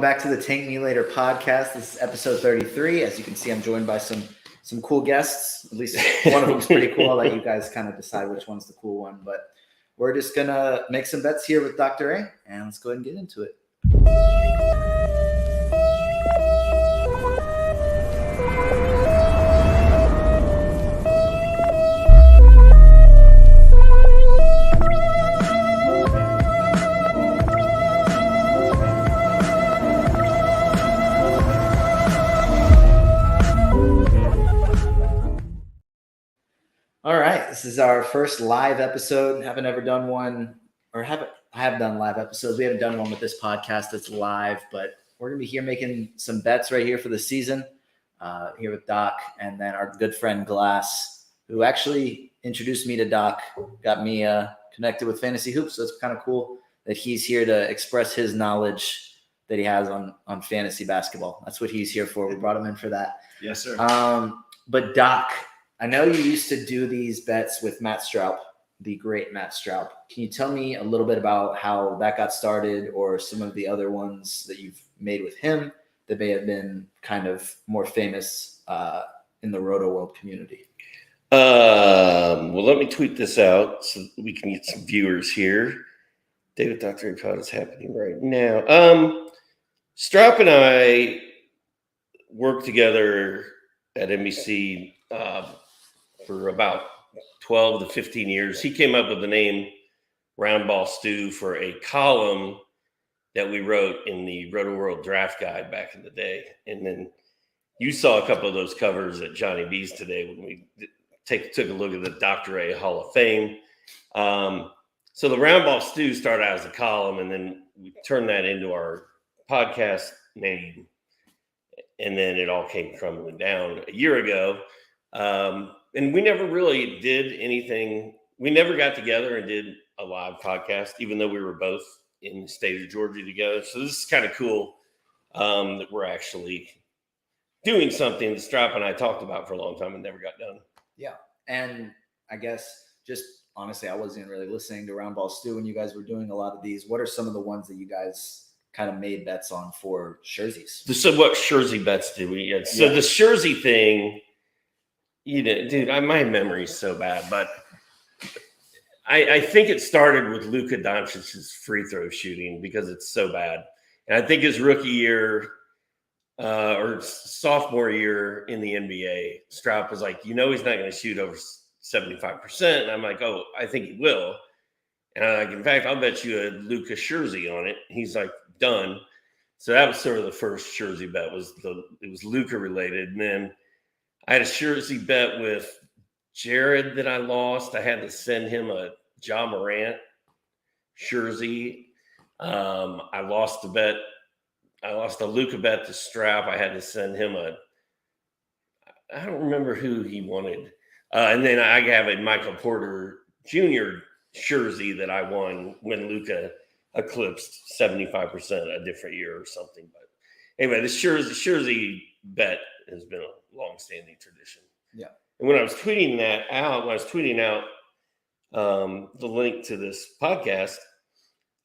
back to the Tank Me Later podcast. This is episode 33. As you can see, I'm joined by some cool guests. At least one of them's pretty cool. I'll let you guys kind of decide which one's the cool one. But we're just going to make some bets here with Dr. A, and let's go ahead and get into it. All right, this is our first live episode. Haven't ever done one, I have done live episodes. We haven't done one with this podcast that's live, but we're gonna be here making some bets right here for the season. Here with Doc, and then our good friend Glass, who actually introduced me to Doc, got me connected with Fantasy Hoops. So it's kind of cool that he's here to express his knowledge that he has on fantasy basketball. That's what he's here for. We brought him in for that. Yes, sir. But Doc, I know you used to do these bets with Matt Straub, the great Matt Straub. Can you tell me a little bit about how that got started, or some of the other ones that you've made with him that may have been kind of more famous in the Roto World community? Well, let me tweet this out so we can get some viewers here. David Dr. A Pod is happening right now. Straub and I worked together at NBC for about 12 to 15 years. He came up with the name Roundball Stew for a column that we wrote in the Roto World Draft Guide back in the day. And then you saw a couple of those covers at Johnny B's today when we took a look at the Dr. A Hall of Fame. So the Roundball Stew started out as a column, and then we turned that into our podcast name. And then it all came crumbling down a year ago. And we never really did anything. We never got together and did a live podcast, even though we were both in the state of Georgia together. So this is kind of cool that we're actually doing something that Straub and I talked about for a long time and never got done. Yeah. And I guess just honestly, I wasn't really listening to Roundball Stew when you guys were doing a lot of these. What are some of the ones that you guys kind of made bets on for jerseys? So what jersey bets did we get? So the jersey thing, dude, my memory's so bad, but I think it started with Luka Doncic's free throw shooting because it's so bad. And I think his rookie year or sophomore year in the NBA, Straub was like, he's not going to shoot over 75%. And I'm like, oh, I think he will. And I'm like, in fact, I'll bet you a Luka jersey on it. He's like, done. So that was sort of the first jersey bet. It was Luka related. And then I had a jersey bet with Jared that I lost. I had to send him a Ja Morant jersey. I lost a bet. I lost a Luka bet to Straub. I had to send him I don't remember who he wanted. And then I have a Michael Porter Jr. jersey that I won when Luka eclipsed 75% a different year or something. But anyway, the jersey bet has been a long-standing tradition. Yeah. And when I was tweeting out the link to this podcast,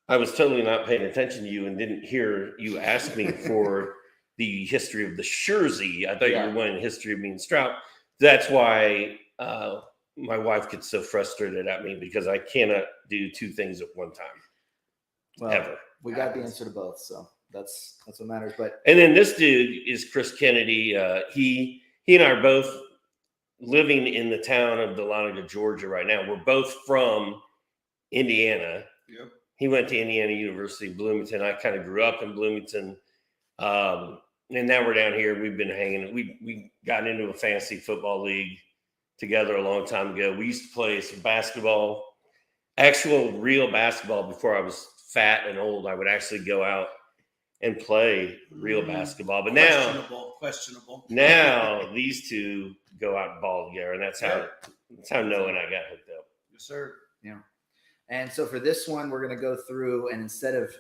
I was totally not paying attention to you and didn't hear you ask me for the history of the jersey. I thought you were wanting the history of me and Straub. That's why my wife gets so frustrated at me, because I cannot do two things at one time. Well, ever. We got the answer to both, so that's what matters. And then this dude is Chris Kennedy. He and I are both living in the town of Dahlonega, Georgia right now. We're both from Indiana. Yep. He went to Indiana University, Bloomington. I kind of grew up in Bloomington. And now we're down here. We've been hanging. We got into a fantasy football league together a long time ago. We used to play some basketball, actual real basketball, before I was fat and old. I would actually go out and play real basketball. But questionable. Now these two go out and ball together, and that's how Noah and I got hooked up. Yes, sir. Yeah. And so for this one, we're going to go through, and instead of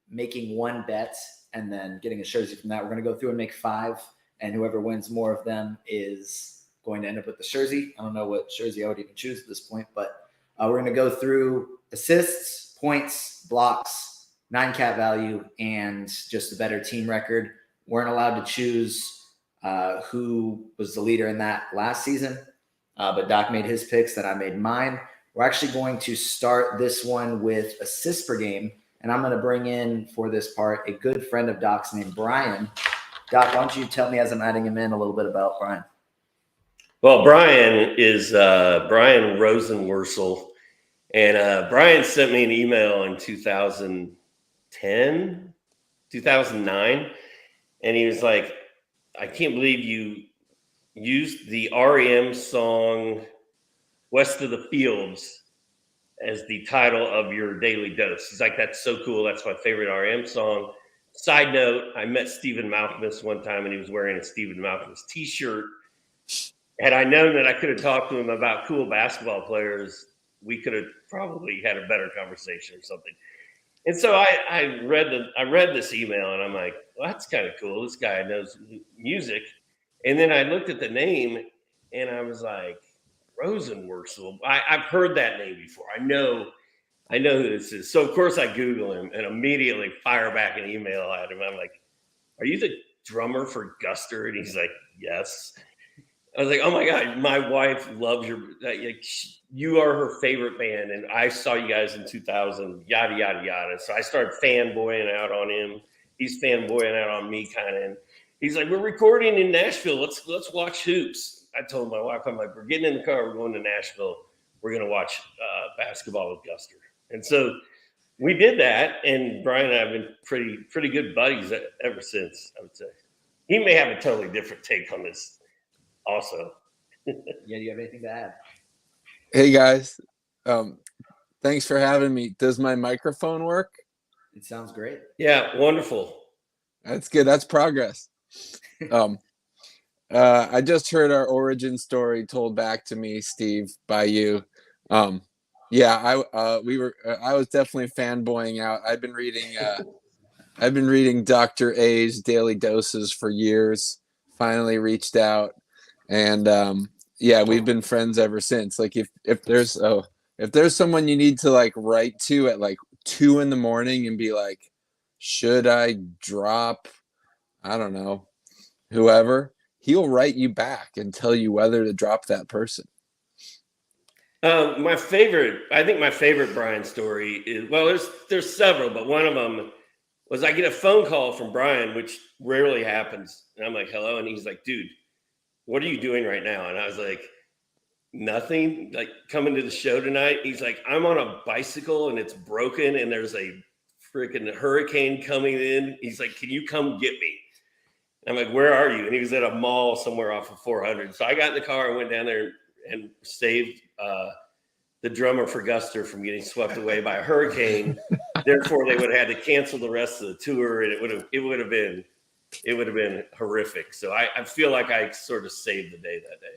making one bet and then getting a jersey from that, we're going to go through and make 5, and whoever wins more of them is going to end up with the jersey. I don't know what jersey I would even choose at this point, but we're going to go through assists, points, blocks, 9 cap value and just a better team record. Weren't allowed to choose who was the leader in that last season, but Doc made his picks, then I made mine. We're actually going to start this one with assists per game, and I'm going to bring in for this part a good friend of Doc's named Brian. Doc, why don't you tell me as I'm adding him in a little bit about Brian? Well, Brian is Brian Rosenworcel, and Brian sent me an email in 2010, 2009, and he was like, I can't believe you used the REM song West of the Fields as the title of your daily dose. He's like, that's so cool. That's my favorite REM song. Side note, I met Stephen Malcolmus one time and he was wearing a Stephen Malcolmus t-shirt. Had I known that I could have talked to him about cool basketball players, we could have probably had a better conversation or something. And so I read this email and I'm like, well, that's kind of cool. This guy knows music. And then I looked at the name and I was like, Rosenworcel. I've heard that name before. I know who this is. So of course I Google him and immediately fire back an email at him. I'm like, are you the drummer for Guster? And he's like, yes. I was like, oh my God, my wife loves your, you are her favorite band. And I saw you guys in 2000, yada, yada, yada. So I started fanboying out on him. He's fanboying out on me kind of. And he's like, we're recording in Nashville. Let's watch hoops. I told my wife, I'm like, we're getting in the car. We're going to Nashville. We're going to watch basketball with Guster. And so we did that. And Brian and I have been pretty good buddies ever since, I would say. He may have a totally different take on this. Also, yeah, do you have anything to add? Hey guys, thanks for having me. Does my microphone work? It sounds great. Yeah, wonderful. That's good. That's progress. I just heard our origin story told back to me, Steve, by you. Yeah, I was definitely fanboying out. I've been reading Dr. A's daily doses for years. Finally reached out. And yeah, we've been friends ever since. Like if there's someone you need to like write to at like 2 a.m. and be like, should I drop, I don't know, whoever, he'll write you back and tell you whether to drop that person. I think my favorite Brian story is, well, there's several, but one of them was I get a phone call from Brian, which rarely happens. And I'm like, hello. And he's like, dude, what are you doing right now? And I was like, nothing, like coming to the show tonight. He's like, I'm on a bicycle and it's broken and there's a freaking hurricane coming in. He's like, can you come get me? And I'm like, where are you? And he was at a mall somewhere off of 400. So I got in the car and went down there and saved the drummer for Guster from getting swept away by a hurricane. Therefore, they would have had to cancel the rest of the tour, and it would have been horrific. So I feel like I sort of saved the day that day.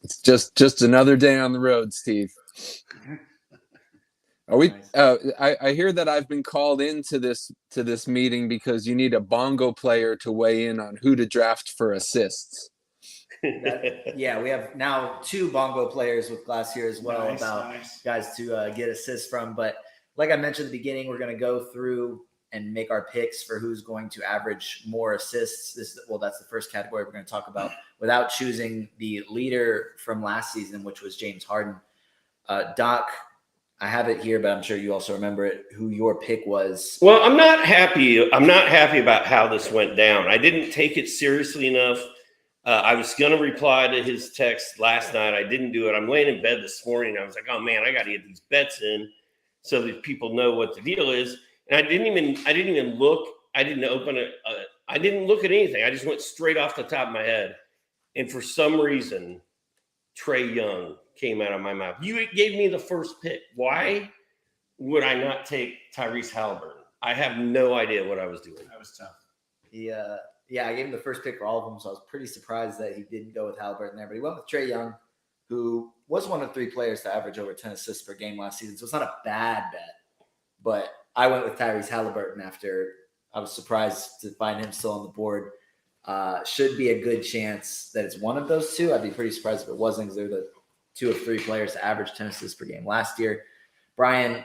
It's just another day on the road, Steve. Are we? I hear that I've been called into this meeting because you need a bongo player to weigh in on who to draft for assists. Yeah, we have now 2 bongo players with Glass here as well, guys to get assists from. But like I mentioned at the beginning, we're going to go through and make our picks for who's going to average more assists. That's the first category we're going to talk about without choosing the leader from last season, which was James Harden. Doc, I have it here, but I'm sure you also remember it, who your pick was. Well, I'm not happy about how this went down. I didn't take it seriously enough. I was going to reply to his text last night. I didn't do it. I'm laying in bed this morning. I was like, oh man, I got to get these bets in so that people know what the deal is. And I didn't even look. I didn't open it. I didn't look at anything. I just went straight off the top of my head. And for some reason, Trae Young came out of my mouth. You gave me the first pick. Why would I not take Tyrese Halliburton? I have no idea what I was doing. That was tough. Yeah, I gave him the first pick for all of them, so I was pretty surprised that he didn't go with Halliburton there. But he went with Trae Young, who was one of 3 players to average over 10 assists per game last season. So it's not a bad bet. But I went with Tyrese Halliburton after I was surprised to find him still on the board. Should be a good chance that it's one of those 2. I'd be pretty surprised if it wasn't, because they're the 2 of 3 players to average 10 assists per game last year. Brian,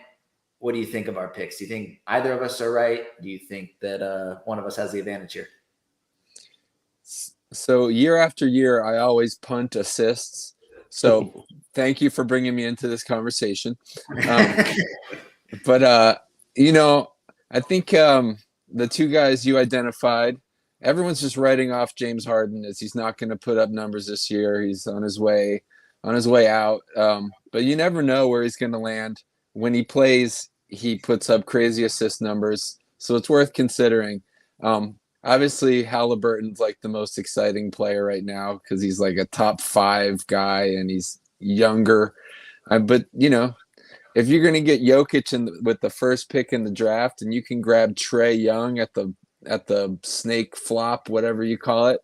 what do you think of our picks? Do you think either of us are right? Do you think that one of us has the advantage here? So year after year, I always punt assists. So thank you for bringing me into this conversation. But I think the two guys you identified, everyone's just writing off James Harden as he's not going to put up numbers this year. He's on his way out. But you never know where he's going to land. When he plays, he puts up crazy assist numbers. So it's worth considering. Obviously, Halliburton's like the most exciting player right now because he's like a top 5 guy and he's younger. But if you're going to get Jokic with the first pick in the draft, and you can grab Trae Young at the snake flop, whatever you call it,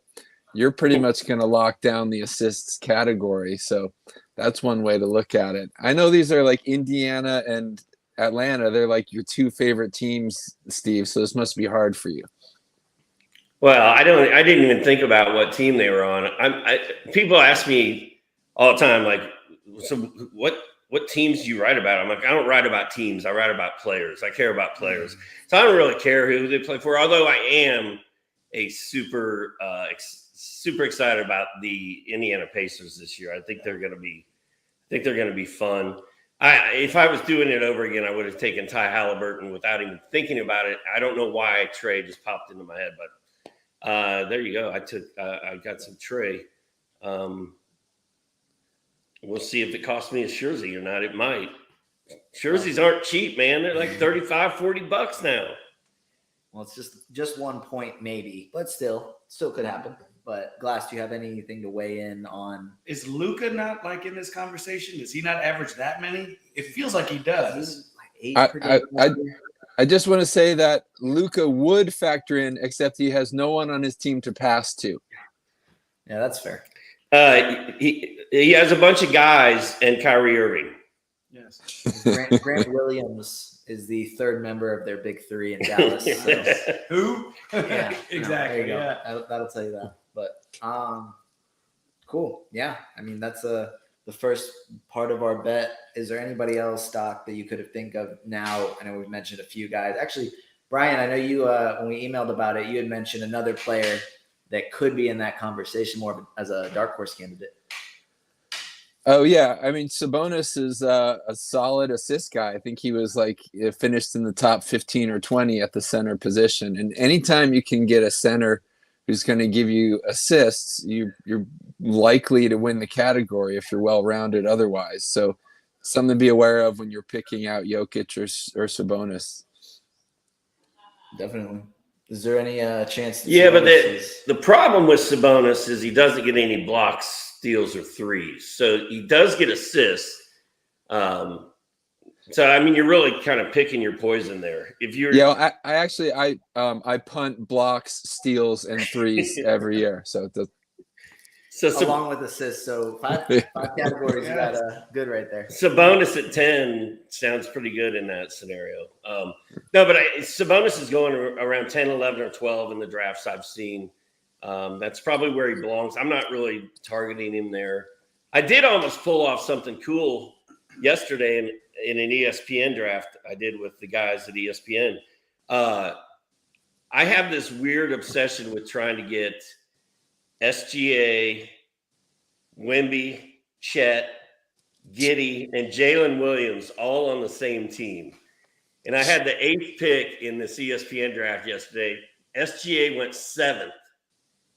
you're pretty much going to lock down the assists category. So that's one way to look at it. I know these are like Indiana and Atlanta. They're like your 2 favorite teams, Steve. So this must be hard for you. Well, I didn't even think about what team they were on. People ask me all the time, like, so what teams do you write about? I'm like, I don't write about teams. I write about players. I care about players. So I don't really care who they play for, although I am a super excited about the Indiana Pacers this year. I think they're going to be fun. If I was doing it over again, I would have taken Ty Halliburton without even thinking about it. I don't know why Trae just popped into my head, but there you go. I got some Trae. We'll see if it costs me a jersey or not. It might. Jerseys aren't cheap, man. They're like $35-$40 now. Well, it's just 1 point maybe, but still could happen. But Glass, do you have anything to weigh in on? Is Luka not like in this conversation? Does he not average that many? It feels like he does. Like 8 I just want to say that Luka would factor in, except he has no one on his team to pass to. Yeah, that's fair. He has a bunch of guys and Kyrie Irving. Yes. Grant Williams is the 3rd member of their big 3 in Dallas. So. Who? Yeah, exactly. There you go. Yeah. That'll tell you that. But cool. Yeah, I mean that's the first part of our bet. Is there anybody else, Stock, that you could have think of now? I know we've mentioned a few guys. Actually, Brian, I know you when we emailed about it, you had mentioned another player that could be in that conversation more as a dark horse candidate. Oh yeah, I mean Sabonis is a solid assist guy. I think he was finished in the top 15 or 20 at the center position. And anytime you can get a center who's going to give you assists, you're likely to win the category if you're well-rounded otherwise. So something to be aware of when you're picking out Jokic or Sabonis. Definitely. Is there any chance? Yeah, but the problem with Sabonis is he doesn't get any blocks, steals, or threes. So he does get assists. So I mean, you're really kind of picking your poison there. If you're I punt blocks, steals, and threes every year. So along with assists, so five categories you got good right there. Sabonis at 10 sounds pretty good in that scenario. No, but Sabonis is going around 10, 11, or 12 in the drafts I've seen. That's probably where he belongs. I'm not really targeting him there. I did almost pull off something cool yesterday in an ESPN draft I did with the guys at ESPN. I have this weird obsession with trying to get SGA, Wemby, Chet, Giddey, and Jalen Williams all on the same team. And I had the 8th pick in this ESPN draft yesterday. SGA went 7th.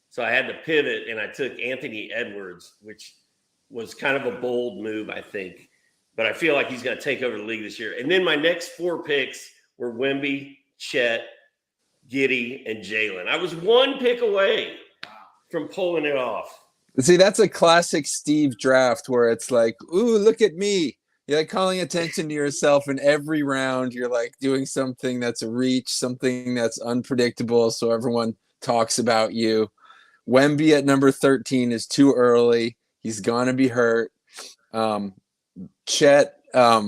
So I had to pivot, and I took Anthony Edwards, which was kind of a bold move, I think. But I feel like he's going to take over the league this year. And then my next 4 picks were Wemby, Chet, Giddey, and Jalen. I was 1 pick away from pulling it off. See, that's a classic Steve draft where it's like, ooh, look at me. You're like calling attention to yourself in every round. You're like doing something that's a reach, something that's unpredictable, so everyone talks about you. Wemby at number 13 is too early. He's going to be hurt. Chet, I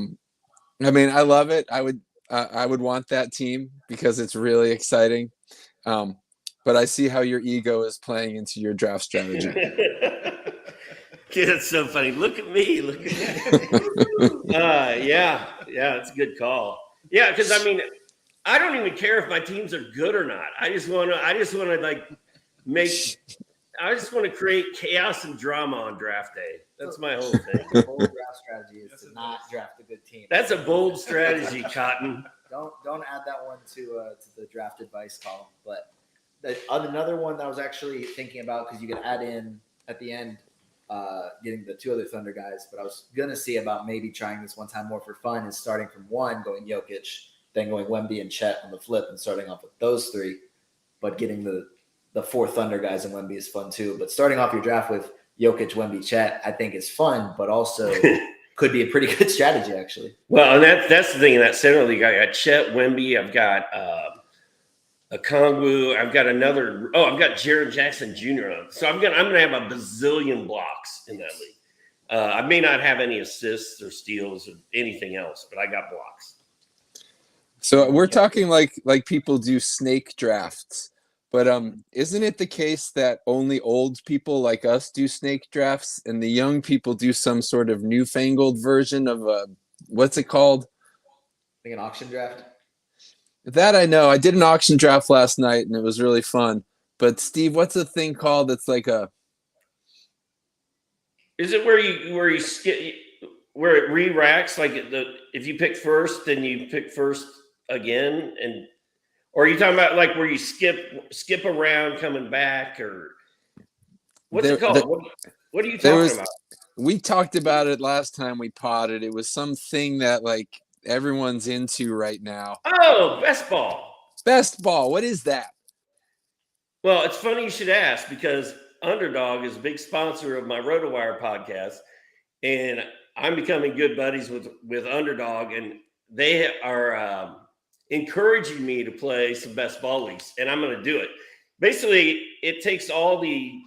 mean, I love it. I would want that team because it's really exciting. But I see how your ego is playing into your draft strategy. It's so funny. Look at me. Look at me. Yeah, it's a good call. Yeah, because I mean, I don't even care if my teams are good or not. I just want to like make. I just want to create chaos and drama on draft day. That's my whole thing. The bold draft strategy is to not draft a good team. That's a bold strategy, Cotton. Don't add that one to the draft advice column. But another one that I was actually thinking about, because you could add in at the end, getting the 2 other Thunder guys. But I was gonna see about maybe trying this one time more for fun, is starting from 1, going Jokic, then going Wemby and Chet on the flip, and starting off with those 3. But getting the 4 Thunder guys and Wemby is fun too. But starting off your draft with Jokic, Wemby, Chet, I think is fun, but also could be a pretty good strategy, actually. Well, and that's the thing in that center league. I got Chet, Wemby. I've got a Kongwu. I've got another. Oh, I've got Jaren Jackson Jr. on. So I'm gonna have a bazillion blocks in that league. I may not have any assists or steals or anything else, but I got blocks. So we're talking like people do snake drafts. But isn't it the case that only old people like us do snake drafts, and the young people do some sort of newfangled version of what's it called? I think an auction draft. That I know. I did an auction draft last night, and it was really fun. But Steve, what's the thing called? That's like a. Is it where you skip, where it re-racks? Like if you pick first, then you pick first again, and. Or are you talking about like where you skip around coming back, or what's it called? What are you talking about? We talked about it last time we potted. It was something that like everyone's into right now. Oh, best ball. Best ball. What is that? Well, it's funny you should ask, because Underdog is a big sponsor of my RotoWire podcast, and I'm becoming good buddies with Underdog, and they are encouraging me to play some best ball leagues, and I'm going to do it. Basically, it takes all the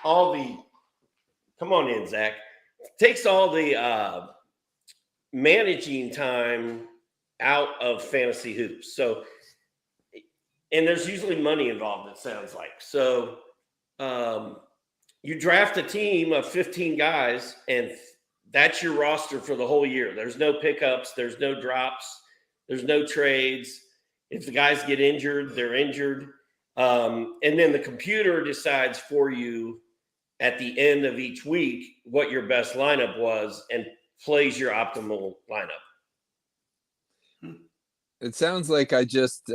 come on in, Zach. It takes all the managing time out of fantasy hoops. So, and there's usually money involved, it sounds like. So, you draft a team of 15 guys, and that's your roster for the whole year. There's no pickups, there's no drops. There's no trades. If the guys get injured, they're injured. And then the computer decides for you at the end of each week what your best lineup was and plays your optimal lineup. It sounds like I just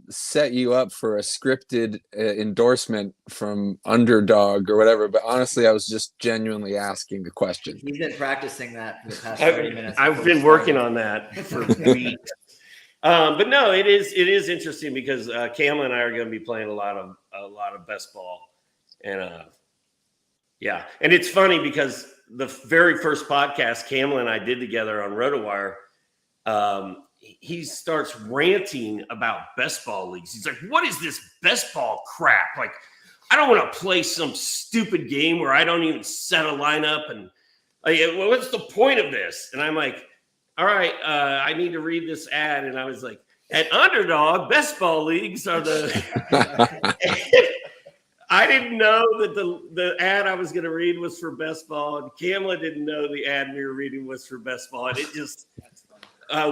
set you up for a scripted endorsement from Underdog or whatever. But honestly, I was just genuinely asking the question. He's been practicing that for the past 30 minutes. I've been working on that for weeks. But no, it is interesting because Cam and I are going to be playing a lot of best ball, and yeah, and it's funny because the very first podcast Cam and I did together on RotoWire, he starts ranting about best ball leagues. He's like, "What is this best ball crap? Like, I don't want to play some stupid game where I don't even set a lineup, and like, what's the point of this?" And I'm like, all right, I need to read this ad. And I was like, at Underdog, best ball leagues are the I didn't know that the ad I was going to read was for best ball, and Kamala didn't know the ad we were reading was for best ball. And it just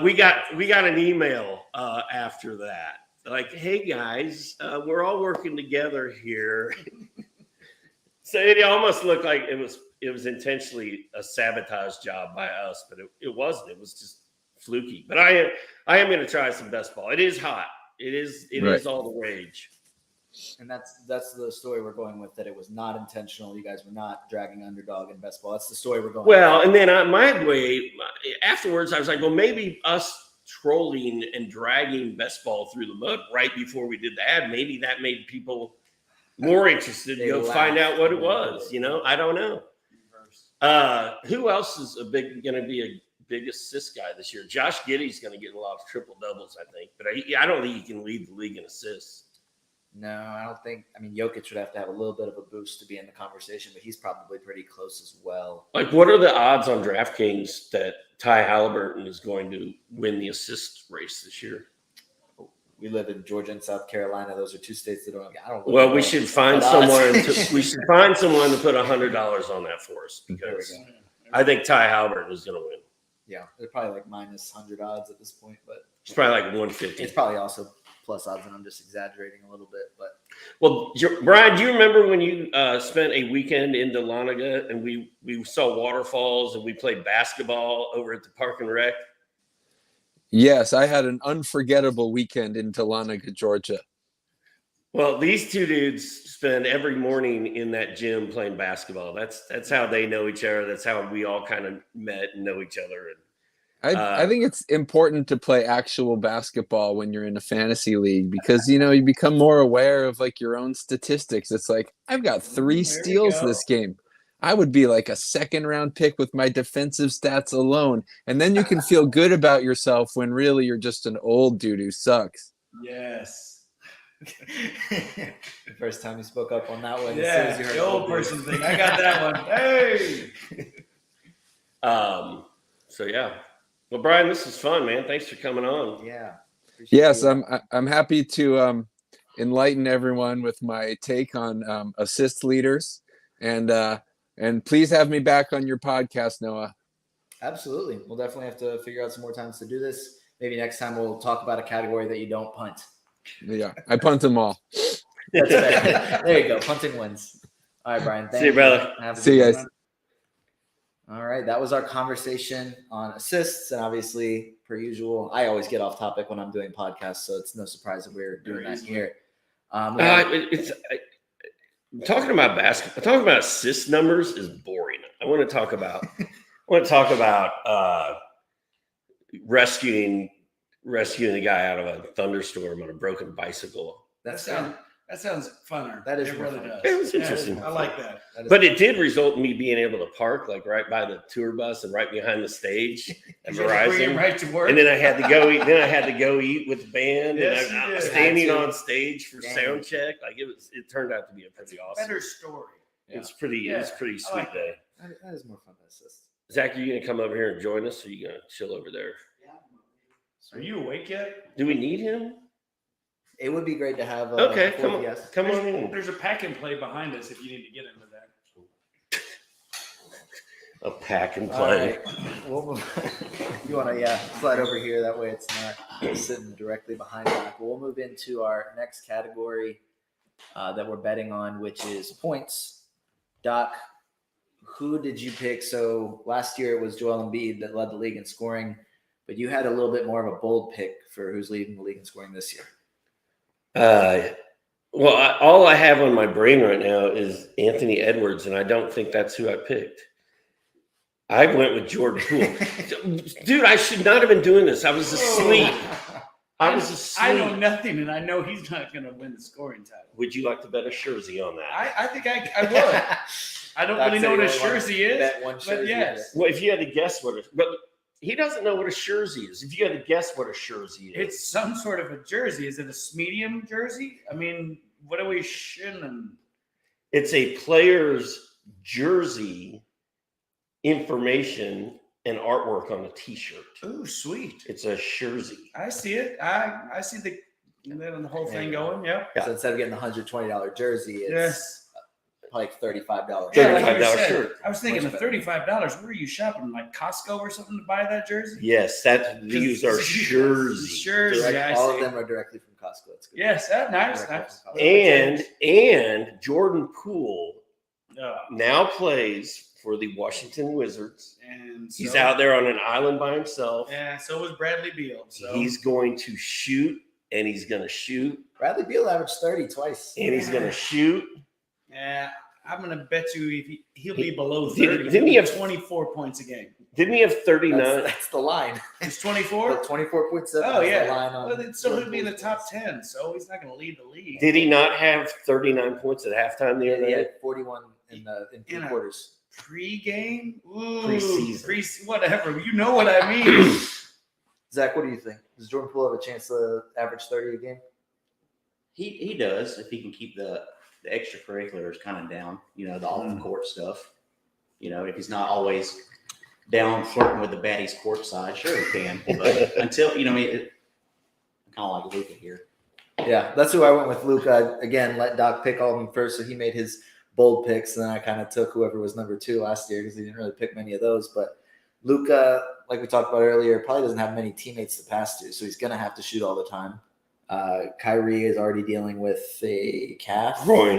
we got an email after that. Like, hey guys, we're all working together here. So it almost looked like it was intentionally a sabotage job by us, but it wasn't. It was just fluky. But I am going to try some best ball. It is hot. It is all the rage. And that's the story we're going with, that it was not intentional. You guys were not dragging Underdog in best ball. That's the story we're going well, with. And then my way afterwards, I was like, well, maybe us trolling and dragging best ball through the mud right before we did the ad, maybe that made people more interested to go find out what it was. You know, I don't know. Who else is going to be a big assist guy this year? Josh Giddey's going to get a lot of triple doubles, I think, but I don't think he can lead the league in assists. No, I don't think. I mean, Jokic would have to have a little bit of a boost to be in the conversation, but he's probably pretty close as well. Like, what are the odds on DraftKings that Ty Halliburton is going to win the assist race this year? We live in Georgia and South Carolina. Those are two states that don't. I don't. Well, we should find someone. We should find someone to put $100 on that for us, because I think Ty Halliburton is going to win. Yeah, they're probably like minus 100 odds at this point, but It's probably like 150. It's probably also plus odds, and I'm just exaggerating a little bit. But Well, Brian, do you remember when you spent a weekend in Dahlonega and we saw waterfalls and we played basketball over at the Park and Rec? Yes, I had an unforgettable weekend in Dahlonega, Georgia. Well, these two dudes spend every morning in that gym playing basketball. That's how they know each other. That's how we all kind of met and know each other. And I think it's important to play actual basketball when you're in a fantasy league because, you know, you become more aware of like your own statistics. It's like, I've got 3 steals this game. I would be like a 2nd-round pick with my defensive stats alone. And then you can feel good about yourself when really you're just an old dude who sucks. Yes. the first time you spoke up on that one, Yeah, as soon as you heard the old person thing. I got that one. Hey. So yeah. Well, Brian, this is fun, man. Thanks for coming on. Yeah. Yes, I'm happy to enlighten everyone with my take on assist leaders, and please have me back on your podcast, Noah. Absolutely. We'll definitely have to figure out some more times to do this. Maybe next time we'll talk about a category that you don't punt. Yeah, I punt them all. That's fair. There you go. Punting wins. All right, Brian. Thank See you, brother. See you guys. All right, that was our conversation on assists, and obviously, per usual, I always get off topic when I'm doing podcasts, so it's no surprise that we're doing that here. Talking about basketball, talking about assist numbers is boring. I want to talk about rescuing the guy out of a thunderstorm on a broken bicycle. That sounds funner. That is it really does. It was interesting. I like that. But it did result in me being able to park like right by the tour bus and right behind the stage at You had to bring him Verizon. right to work. And then I had to go eat. Then I had to go eat with the band. Yes, and I you was did. standing on stage for Dang. sound check. Like it turned out to be a pretty awesome. Better story. It's pretty. Yeah. It's pretty I sweet like day. That is more fun than assists. Zach, are you gonna come over here and join us, or are you gonna chill over there? Are you awake yet? Do we need him? It would be great to have. Okay, a come on, guest. come on in. There's a pack and play behind us if you need to get into that. A pack and All play. right. You want to slide over here? That way it's not sitting directly behind Doc. We'll move into our next category that we're betting on, which is points. Doc, who did you pick? So last year it was Joel Embiid that led the league in scoring, but you had a little bit more of a bold pick for who's leading the league in scoring this year. All I have on my brain right now is Anthony Edwards, and I don't think that's who I picked. I went with Jordan Poole. Dude, I should not have been doing this. I was asleep. I was asleep. I know nothing, and I know he's not going to win the scoring title. Would you like to bet a jersey on that? I think I would. I don't really know what a jersey is, but yes. Well, if you had to guess but he doesn't know what a jersey is. If you had to guess what a jersey is. It's some sort of a jersey. Is it a medium jersey? I mean, what are we shitting? It's a player's jersey information and artwork on a T-shirt. Oh, sweet. It's a jersey. I see it. I see the whole thing going. Yeah. So instead of getting the $120 jersey, it's Yes. like $35. Yeah, like you $35 said, shirt. I was thinking Much of better. $35. Where are you shopping? Like Costco or something to buy that jersey? Yes, these are jerseys. Jersey. I All see. of them are directly from Costco. It's good. Yes, nice. Directly Nice. from Costco. And Jordan Poole now plays for the Washington Wizards. And He's out there on an island by himself. Yeah, so was Bradley Beal. So He's going to shoot, and he's going to shoot, Bradley Beal averaged 30 twice. and he's going to shoot. yeah, I'm gonna bet you if he'll be below Didn't 30. he have 24 points a game? Didn't he have 39? That's the line. It's 24. 24.7. Oh is yeah. the line on Well, so he'll be in the top 10. So he's not gonna lead the league. Did he not have 39 points at halftime the other He night? had 41 in three In a- quarters. Pre-game, Ooh, Preseason. whatever. You know what I mean? Zach, what do you think? Does Jordan Poole have a chance to average 30 a game? He does if he can keep the extracurriculars kind of down, the off court stuff. If he's not always down flirting with the baddies courtside, sure he can. But until kind of like Luka here. Yeah, that's who I went with. Luka. Again, let Doc pick all of them first, so he made his bold picks, and then I kind of took whoever was number 2 last year because he didn't really pick many of those. But Luka, like we talked about earlier, probably doesn't have many teammates to pass to, so he's going to have to shoot all the time. Kyrie is already dealing with a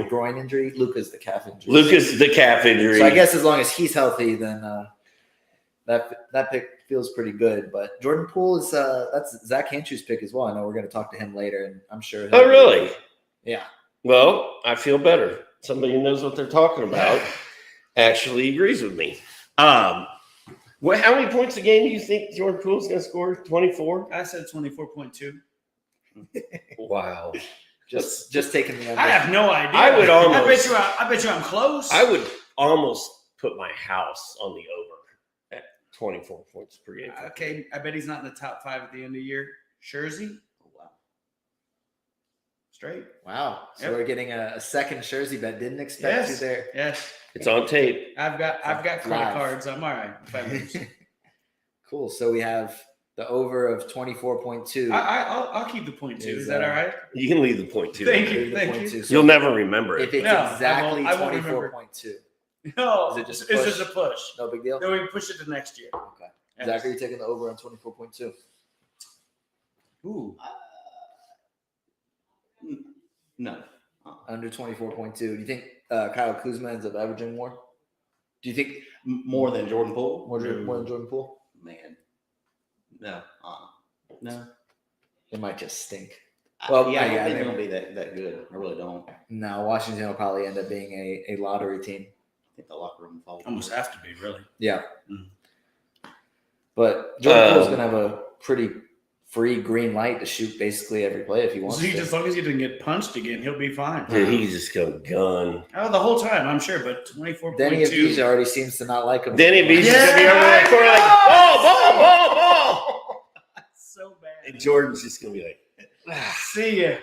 groin injury. Luka's the calf injury. Lucas the calf injury. So I guess as long as he's healthy, then that pick feels pretty good. But Jordan Poole is that's Zach Hanchu's pick as well. I know we're going to talk to him later, and I'm sure. Oh, really? Yeah. Well, I feel better. Somebody who knows what they're talking about actually agrees with me. How many points a game do you think Jordan Poole's going to score? 24? I said 24.2. Wow. Just taking the under. I have no idea. I bet you I'm close. I would almost put my house on the over at 24 points per game. Okay, I bet he's not in the top 5 at the end of the year. Scherzi? Oh, wow. Straight. Wow. So Yep. we're getting a second Scherzi bet. Didn't expect you there. Yes. It's on tape. I've got credit Live. cards. I'm all right. If I lose. Cool. So we have the over of 24.2. I'll keep the point 2. Is that all right? You can leave the point too. Thank you. The Thank point you. two. So You'll never remember if it. it's No, exactly I won't remember. 24.2. No, Is it just a it's push? just a push. No big deal. Then we can push it to next year. Okay. Yes. Zach, are you taking the over on 24.2? Ooh. No. Under 24.2. Do you think Kyle Kuzma ends up averaging more? Do you think More than Jordan Poole? more than Jordan Poole? Man. No. No. It might just stink. Well, Well, yeah, I don't yeah, think they- they're going to be that good. I really don't. I No, Washington will probably end up being a lottery team. think the locker room falls. Almost have to be, really. Yeah. Mhm. But Jordan Poole's going to have a pretty free green light to shoot basically every play if he wants So to. as long as he doesn't get punched again, he'll be fine. Dude, he's just going to gun. Oh, the whole time, I'm sure, but 24.2. Denny Avdija already seems to not like him. Danny Avdija's Yeah, going to be over that corner like, ball. So bad. And Jordan's just going to be like, See ya.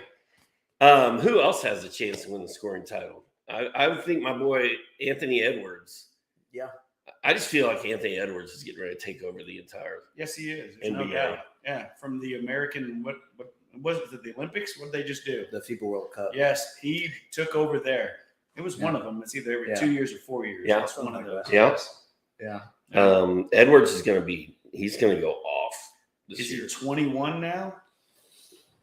who else has a chance to win the scoring title? I would think my boy Anthony Edwards. Yeah. I just feel like Anthony Edwards is getting ready to take over the entire. Yes, he is. There's no NBA. doubt. Yeah, from the American, what was it, the Olympics? What did they just do? The FIBA World Cup. Yes, he took over there. It was one of them. It's either every 2 years or 4 years. Yeah. It's one of those. Yeah. Yeah. Edwards is going to he's going to go off this Is year. he 21 now?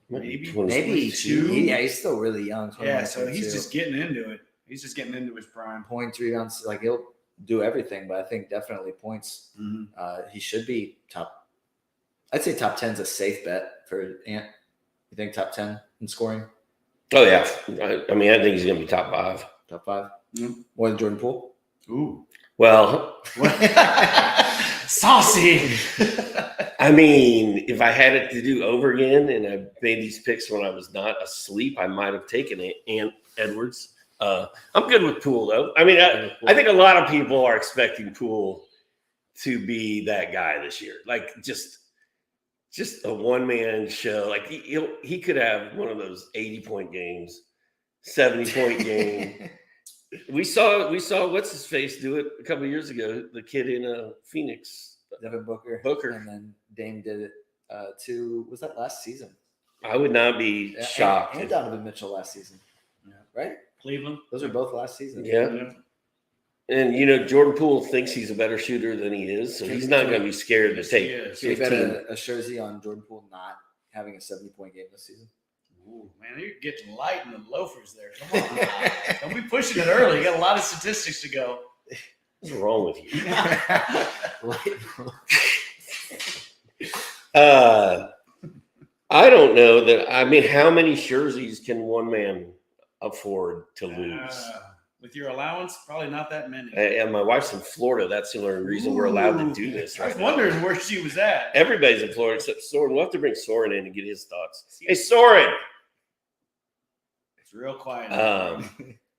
Maybe. 22. Maybe 22? Yeah, he's still really young. Yeah, so 21, he's 22. just getting into it. He's just getting into his prime. points, rebounds. Like he'll do everything, but I think definitely points. Mm-hmm. He should be top. I'd say top 10 is a safe bet for Ant. You think top 10 in scoring? Oh, yeah. I mean, I think he's going to be top 5. Top 5? Mhm. More than Jordan Poole? Ooh. Well, Saucy. I mean, if I had it to do over again and I made these picks when I was not asleep, I might have taken it. And Edwards. I'm good with Poole, though. I mean, I think a lot of people are expecting Poole to be that guy this year. Like, just a one-man show. Like, he could have one of those 80-point games, 70-point game. We saw what's his face do it a couple of years ago. The kid in Phoenix, Devin Booker. Booker. And then Dame did it too. Was that last season? I would not be Yeah, shocked. And Donovan Mitchell last season. Yeah. Right? Cleveland. Those are both last season. Yeah. And Jordan Poole thinks he's a better shooter than he is, so he's not going to be scared to take Yes, So you bet 15. a Scherzi on Jordan Poole not having a 70-point game this season? Ooh, man, you're getting light in the loafers there. Come on. Don't be pushing it early. You got a lot of statistics to go. What's wrong with you? I don't know that. I mean, how many jerseys can one man afford to lose? With your allowance, probably not that many. And my wife's in Florida. That's the only reason we're allowed to do this. I was Right now. wondering where she was at. Everybody's in Florida except Soren. We'll have to bring Soren in and get his thoughts. Hey, Soren. It's real quiet.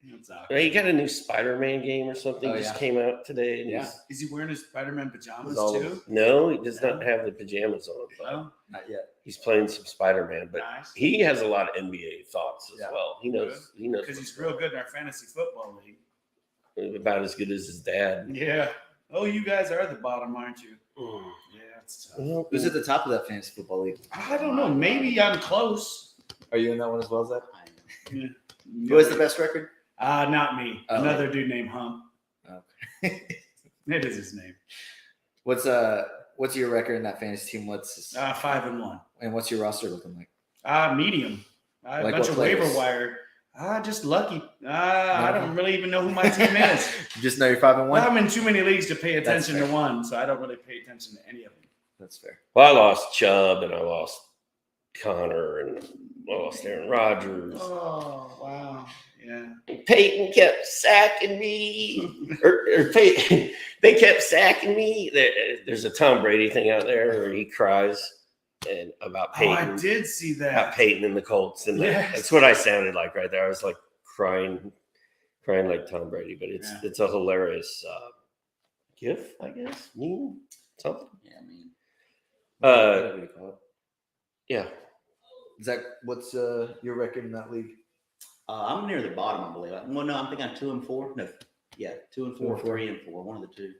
It's out. He got a new Spider-Man game or something. Oh, Just yeah. came out today. And Yeah. Is he wearing his Spider-Man pajamas It's all- too? No, he does not have the pajamas on. But Oh, Not yet. he's playing some Spider-Man, but nice. he has a lot of NBA thoughts as Yeah. well. He knows Because he's real good in our fantasy football league. about as good as his dad. Yeah. Oh, you guys are at the bottom, aren't you? Yeah, it's tough. Who's at the top of that fantasy football league? I don't know. Maybe I'm close. Are you in that one as well as that? Yeah. Who has the best record? Not me. Oh. Another dude named Hump. Okay. It is his name. What's your record in that fantasy team? 5-1. And what's your roster looking like? Medium. A Like bunch what of players? waiver wire. Just lucky. I don't really even know who my team is. You just know you're 5-1. Well, I'm in too many leagues to pay That's attention to fair. one, so I don't really pay attention to any of them. That's fair. Well, I lost Chubb and I lost Connor and I lost Aaron Rodgers. Oh, wow. Yeah. Peyton kept sacking me. or Peyton, they kept sacking me. There's a Tom Brady thing out there where he cries and about Oh, Peyton. I did see About that. Peyton and the Colts. And Yes. that's what I sounded like right there. I was like crying like Tom Brady, but it's a hilarious gif, I guess. Meme, something. Yeah, I mean, Whatever you call it. Yeah. Zach, what's your record in that league? I'm near the bottom, I believe. Well, no, I'm thinking I'm 2-4. No, yeah, 2-4, 2-4. 3-4, one of the two.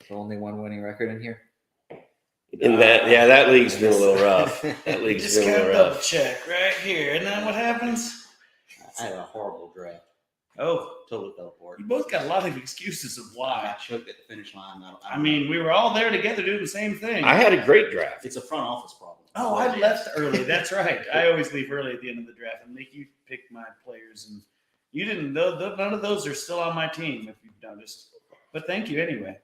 So only one winning record in here. In that league's been a little rough. That league's Just been a gotta little double rough. check right here. And then what happens? I had a horrible draft. Oh, Totally fell apart. you both got a lot of excuses of I why. got choked at the finish line. I mean, we were all there together doing the same thing. I had a great draft. it's a front office problem. Oh, I left early. That's right. I always leave early at the end of the draft and make you pick my players. And you didn't. None of those are still on my team, if you've noticed. But thank you anyway.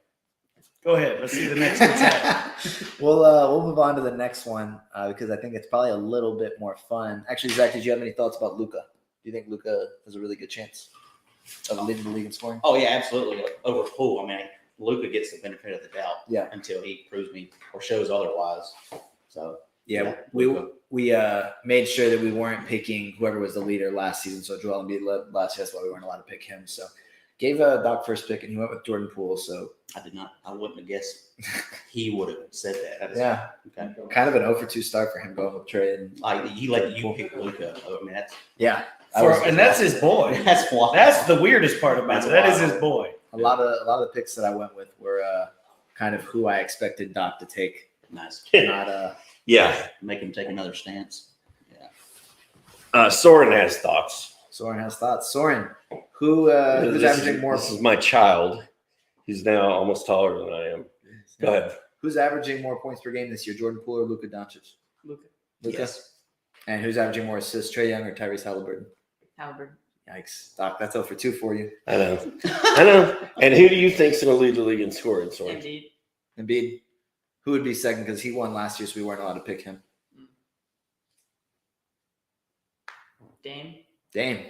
Go ahead. Let's see the next one. We'll move on to the next one because I think it's probably a little bit more fun. Actually, Zach, did you have any thoughts about Luka? Do you think Luka has a really good chance of leading the league in scoring? Oh, yeah, absolutely. Over Poole, I mean, Luka gets the benefit of the doubt Yeah. until he proves me or shows otherwise. So, Yeah, Luka. we made sure that we weren't picking whoever was the leader last season. So Joel Embiid led last year. That's why we weren't allowed to pick him. So gave Doc first pick, and he went with Jordan Poole. So I wouldn't have guessed he would have said that. yeah, Okay. kind of an 0-for-2 start for him going with Trey. And Like, he let you pick Luka. I mean, that's And that's his boy. That's why. That's the weirdest part about That's it. That is wild. his boy. a lot of the picks that I went with were kind of who I expected Doc to take. Nice. Not Yeah. Make him take another stance. Yeah. Soren has thoughts. Soren has thoughts. Soren, who's averaging more? This is my child. He's now almost taller than I am. Go ahead. Who's averaging more points per game this year, Jordan Poole or Luka Doncic? Luka. Yes. And who's averaging more assists, Trey Young or Tyrese Halliburton? Halliburton. Yikes, Doc, that's 0-for-2 for you. I know. And who do you think's going to lead the league in scoring, Soren? Indeed. Embiid, who would be second because he won last year, so we weren't allowed to pick him. Dame,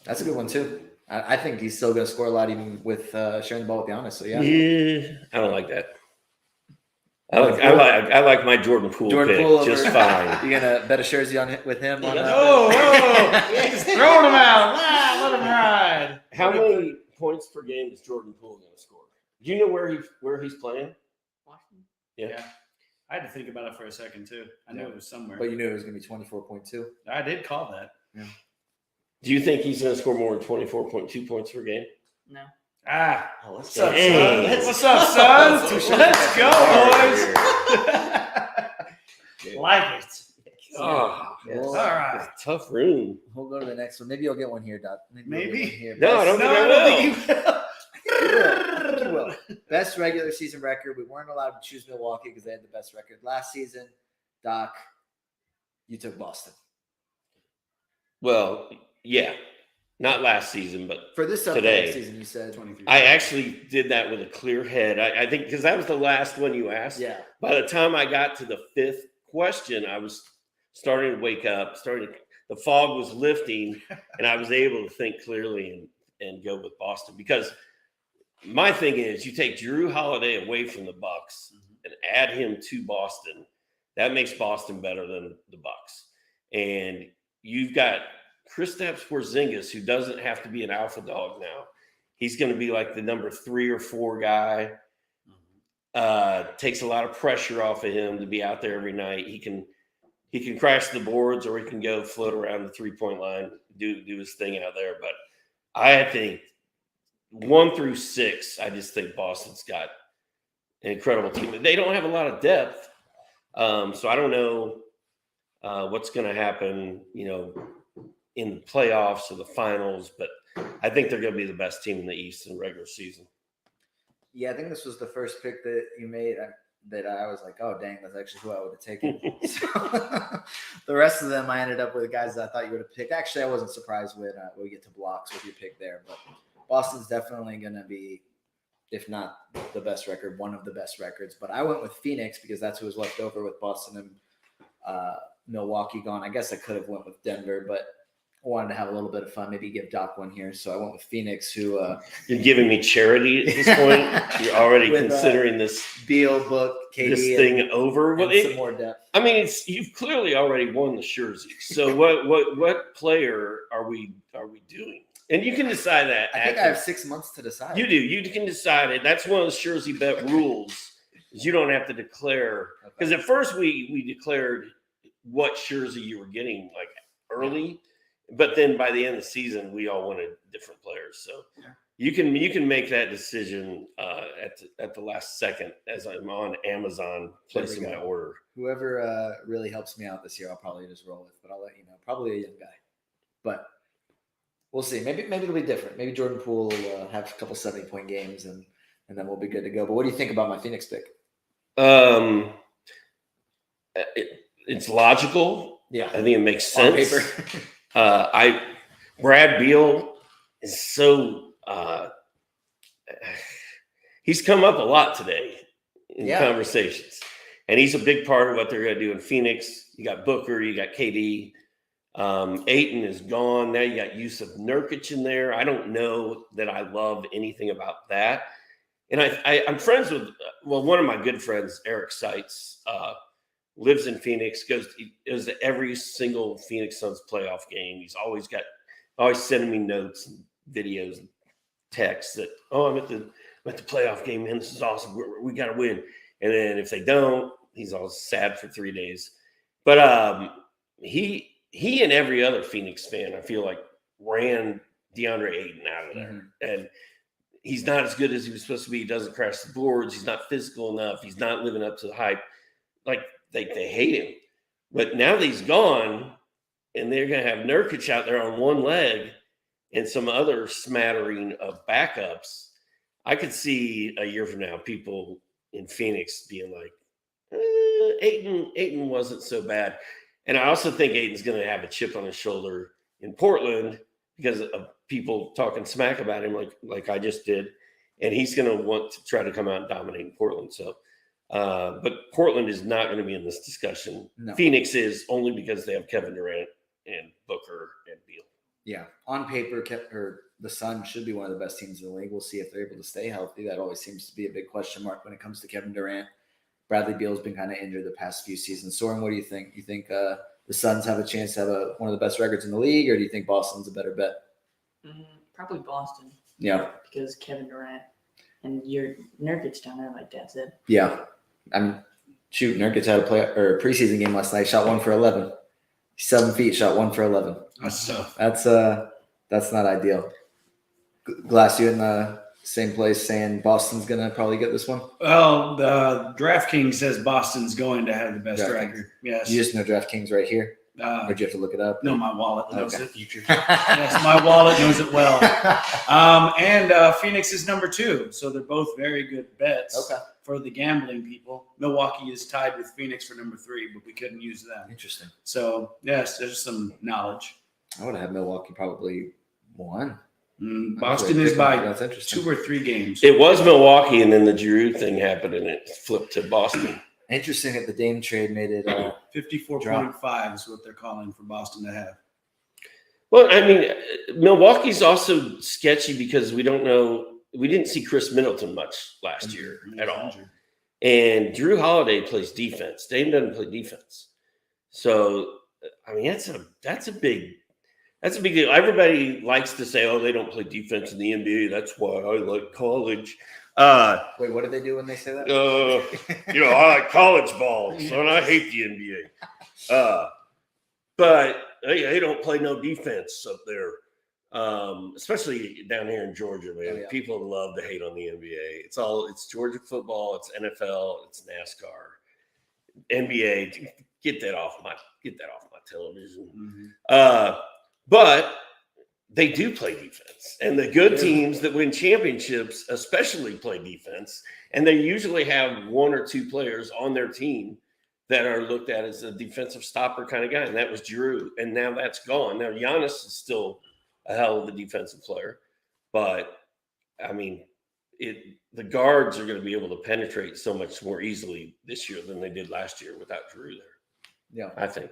that's a good one too. I think he's still going to score a lot even with sharing the ball with Giannis. So yeah, I don't like that. I like my Jordan Poole Jordan pick Poole just over- fine. You gonna bet a jersey on it with him? On, Oh, just throwing him out. Let him ride. How many points per game is Jordan Poole going to score? Do you know where he's playing? Washington. Yeah. I had to think about it for a second too. I knew it was somewhere. But you knew it was going to be 24.2. I did call that. Do you think he's going to score more than 24.2 points per game? No. Ah, Oh, let's what's up, Hey. son? What's up, son? Let's Let's go, Yeah. boys. Like it. Oh, Yes. All right. it's a tough room. We'll go to the next one. Maybe you'll get one here, Doc. Maybe. You'll get one here. No, I don't think I will. You will. Best regular season record. We weren't allowed to choose Milwaukee because they had the best record last season. Doc, you took Boston. Well, yeah. Not last season, but For this upcoming Today. season, you said 23. I actually did that with a clear head. I think because that was the last one you asked. yeah. By the time I got to the fifth question, I was starting to wake up, the fog was lifting, and I was able to think clearly and go with Boston. Because my thing is, you take Drew Holiday away from the Bucks and add him to Boston, that makes Boston better than the Bucks. And you've got Kristaps Porzingis, who doesn't have to be an alpha dog now. He's going to be like the number 3 or 4 guy. Takes a lot of pressure off of him to be out there every night. He can crash the boards, or he can go float around the 3-point line, do his thing out there. But I think 1 through 6, I just think Boston's got an incredible team. They don't have a lot of depth, so I don't know what's going to happen, in the playoffs or the finals. But I think they're going to be the best team in the East in regular season. Yeah, I think this was the first pick that you made that I was like, oh, dang, that's actually who I would have taken. So, the rest of them, I ended up with guys that I thought you would have picked. Actually, I wasn't surprised when we get to blocks with your pick there. But Boston's definitely going to be, if not the best record, one of the best records. But I went with Phoenix because that's who was left over with Boston and Milwaukee gone. I guess I could have went with Denver, but I wanted to have a little bit of fun, maybe give Doc one here. So I went with Phoenix, who You're giving me charity at this point. You're already with, considering this Beal, Book, KD, this thing over. and Well, some more depth. I mean, you've clearly already won the Jersey. So what player are we doing? And you can decide that. I think I have 6 months to decide. You do. You can decide it. That's one of the Jersey bet rules. Is you don't have to declare, because at first we declared what jersey you were getting like early, but then by the end of the season we all wanted different players. So you can make that decision at the last second as I'm on Amazon placing my order. Whoever really helps me out this year, I'll probably just roll with. But I'll let you know. Probably a young guy, but we'll see. Maybe it'll be different. Maybe Jordan Poole will have a couple 70-point games, and then we'll be good to go. But what do you think about my Phoenix pick? It's logical. Yeah, I think it makes sense. On paper. Brad Beal is so he's come up a lot today in conversations, and he's a big part of what they're going to do in Phoenix. You got Booker, you got KD. Ayton is gone. Now you got Yusuf Nurkic in there. I don't know that I love anything about that. And I'm friends with, one of my good friends, Eric Seitz, lives in Phoenix, goes to every single Phoenix Suns playoff game. He's always sending me notes and videos and texts that, I'm at the playoff game, man. This is awesome. We got to win. And then if they don't, he's all sad for 3 days. But he and every other Phoenix fan, I feel like, ran DeAndre Ayton out of there. Mm-hmm. And he's not as good as he was supposed to be. He doesn't crash the boards. He's not physical enough. He's not living up to the hype. Like, they hate him. But now that he's gone, and they're going to have Nurkic out there on one leg and some other smattering of backups, I could see a year from now people in Phoenix being like, Ayton wasn't so bad. And I also think Ayton's going to have a chip on his shoulder in Portland because of people talking smack about him like I just did. And he's going to want to try to come out and dominate in Portland. So, but Portland is not going to be in this discussion. No. Phoenix is only because they have Kevin Durant and Booker and Beal. Yeah. On paper, the Suns should be one of the best teams in the league. We'll see if they're able to stay healthy. That always seems to be a big question mark when it comes to Kevin Durant. Bradley Beal's been kind of injured the past few seasons. Soren, what do you think? You think the Suns have a chance to have one of the best records in the league, or do you think Boston's a better bet? Probably Boston. Yeah. Because Kevin Durant and your Nurkic down there, like Dad said. Yeah. Nurkic had a preseason game last night. Shot 1 for 11. 7 feet. Shot 1 for 11. That's tough. That's not ideal. Glass, you in the same place saying Boston's going to probably get this one? Well, the DraftKings says Boston's going to have the best record. Yes. You just know DraftKings right here? Or do you have to look it up? No, my wallet knows it. Yes, my wallet knows it well. And Phoenix is number 2. So they're both very good bets for the gambling people. Milwaukee is tied with Phoenix for number 3, but we couldn't use them. Interesting. So, yes, there's some knowledge. I would have Milwaukee probably 1. Boston is by 2 or 3 games. It was Milwaukee, and then the Giroux thing happened, and it flipped to Boston. Interesting that the Dame trade made it 54.5 is what they're calling for Boston to have. Well, I mean, Milwaukee's also sketchy because we don't know. We didn't see Chris Middleton much last year at all. And Drew Holiday plays defense. Dame doesn't play defense. So, I mean, that's a big deal. Everybody likes to say, they don't play defense in the NBA. That's why I like college. Wait, what do they do when they say that? I like college ball, so I hate the NBA. But they don't play no defense up there, especially down here in Georgia, man. Oh, yeah. People love to hate on the NBA. It's Georgia football, it's NFL, it's NASCAR, NBA. Get that off my television. Mm-hmm. But they do play defense. And the good teams that win championships especially play defense. And they usually have one or two players on their team that are looked at as a defensive stopper kind of guy. And that was Drew. And now that's gone. Now Giannis is still a hell of a defensive player. But, I mean, the guards are going to be able to penetrate so much more easily this year than they did last year without Drew there. Yeah. I think.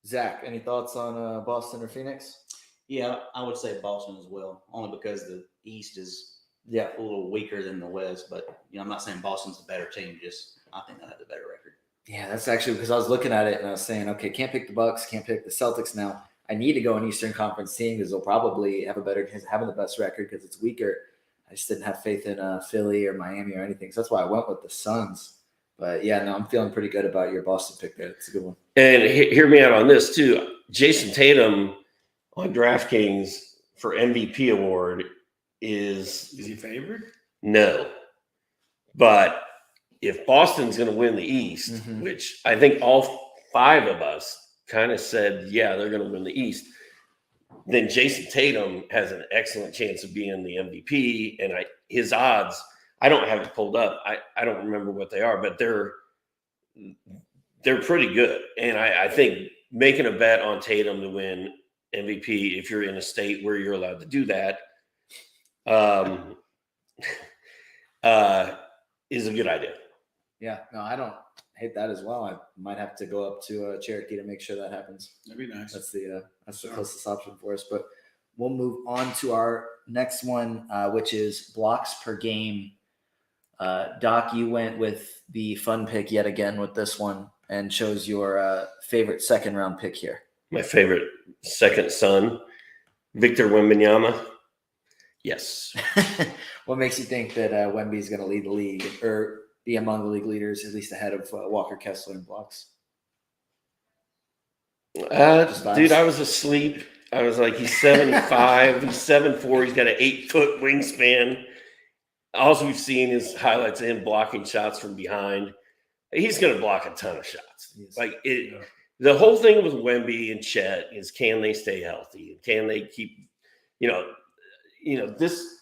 Zach, any thoughts on Boston or Phoenix? Yeah, I would say Boston as well, only because the East is Yeah. a little weaker than the West. But I'm not saying Boston's the better team. Just I think they have the better record. Yeah, that's actually because I was looking at it and I was saying, okay, can't pick the Bucks, can't pick the Celtics now. I need to go an Eastern Conference team because they'll probably have a better chance of having the best record because it's weaker. I just didn't have faith in Philly or Miami or anything. So that's why I went with the Suns. But yeah, no, I'm feeling pretty good about your Boston pick there. It's a good one. And hear me out on this too. Jason Tatum on DraftKings for MVP award Is he favored? no. But if Boston's going to win the East, Mhm. which I think all five of us kind of said, yeah, they're going to win the East, then Jason Tatum has an excellent chance of being the MVP. And his odds, I don't have it pulled up. I don't remember what they are, but they're pretty good. And I think making a bet on Tatum to win MVP, if you're in a state where you're allowed to do that, is a good idea. Yeah, no, I don't hate that as well. I might have to go up to Cherokee to make sure that happens. That'd be nice. That's the closest option for us. But we'll move on to our next one, which is blocks per game. Doc, you went with the fun pick yet again with this one and chose your favorite second round pick here. My favorite second son, Victor Wembanyama. Yes. What makes you think that Wemby is going to lead the league or be among the league leaders, at least ahead of Walker Kessler in blocks? Dude, I was asleep. I was like, he's 75, he's 7'4", he's got an 8-foot wingspan. All we've seen is highlights of him blocking shots from behind. He's going to block a ton of shots. Yes. The whole thing with Wemby and Chet is, can they stay healthy? Can they keep, this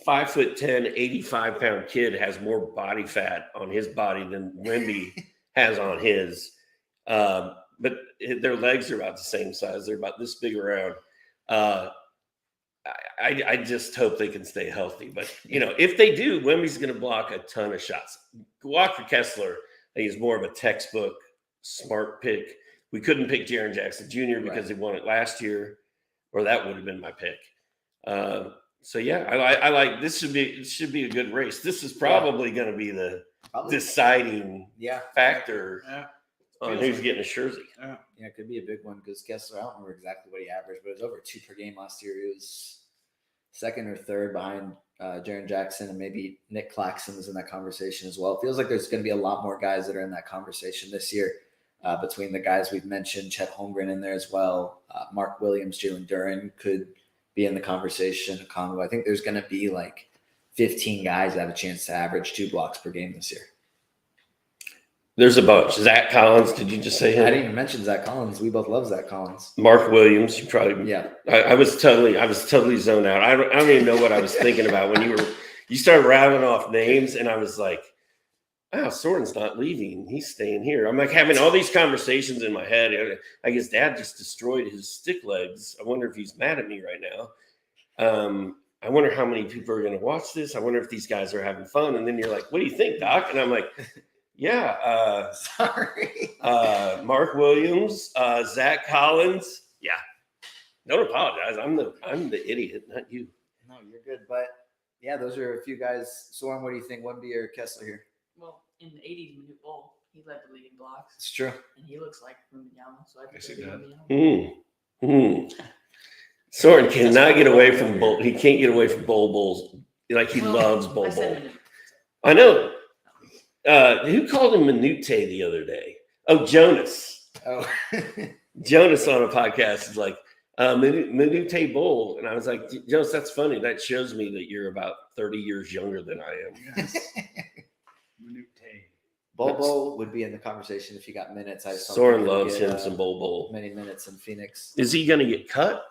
5'10", 85-pound kid has more body fat on his body than Wemby has on his. But their legs are about the same size. They're about this big around. I just hope they can stay healthy. But, if they do, Wemby's going to block a ton of shots. Walker Kessler, I think, is more of a textbook smart pick. We couldn't pick Jaren Jackson Jr. because he won it last year, or that would have been my pick. So, yeah, I like this. It should be a good race. This is probably going to be the deciding factor on who's getting a jersey. Yeah, it could be a big one because Kessler, I don't remember exactly what he averaged, but it was over 2 per game last year. He was second or third behind Jaren Jackson, and maybe Nick Claxton was in that conversation as well. It feels like there's going to be a lot more guys that are in that conversation this year between the guys we've mentioned, Chet Holmgren in there as well. Mark Williams, Jalen Duren could be in the conversation. Congo. I think there's going to be like 15 guys that have a chance to average 2 blocks per game this year. There's a bunch. Zach Collins, did you just say him? I didn't even mention Zach Collins. We both love Zach Collins. Mark Williams, you probably. Yeah. I was totally zoned out. I don't even know what I was thinking about when you started rattling off names, and I was like, wow, Soren's not leaving. He's staying here. I'm like having all these conversations in my head. I guess Dad just destroyed his stick legs. I wonder if he's mad at me right now. I wonder how many people are going to watch this. I wonder if these guys are having fun. And then you're like, what do you think, Doc? And I'm like, yeah. Sorry. Mark Williams, Zach Collins. Yeah. Don't apologize. I'm the idiot, not you. No, you're good. But yeah, those are a few guys. Soren, what do you think? Wemby or Kessler here? Well, in the 80s Minute Bowl, he led the league in blocks, It's true. and he looks like Wembanyama, so I Yes, think he it'll be Wembanyama. Soren cannot get away from bowl. He can't get away from bowl bowls. Like he loves bowl I said bowl. Minute. I know. Who called him Minute the other day? Oh, Jonas. Oh, Jonas on a podcast is like, Minute Bowl. And I was like, Jonas, that's funny. That shows me that you're about 30 years younger than I am. Yes. Minute. Bobo would be in the conversation if he got minutes. I just don't Soren think he'll loves get, him some bowl. many minutes in Phoenix. Is he going to get cut?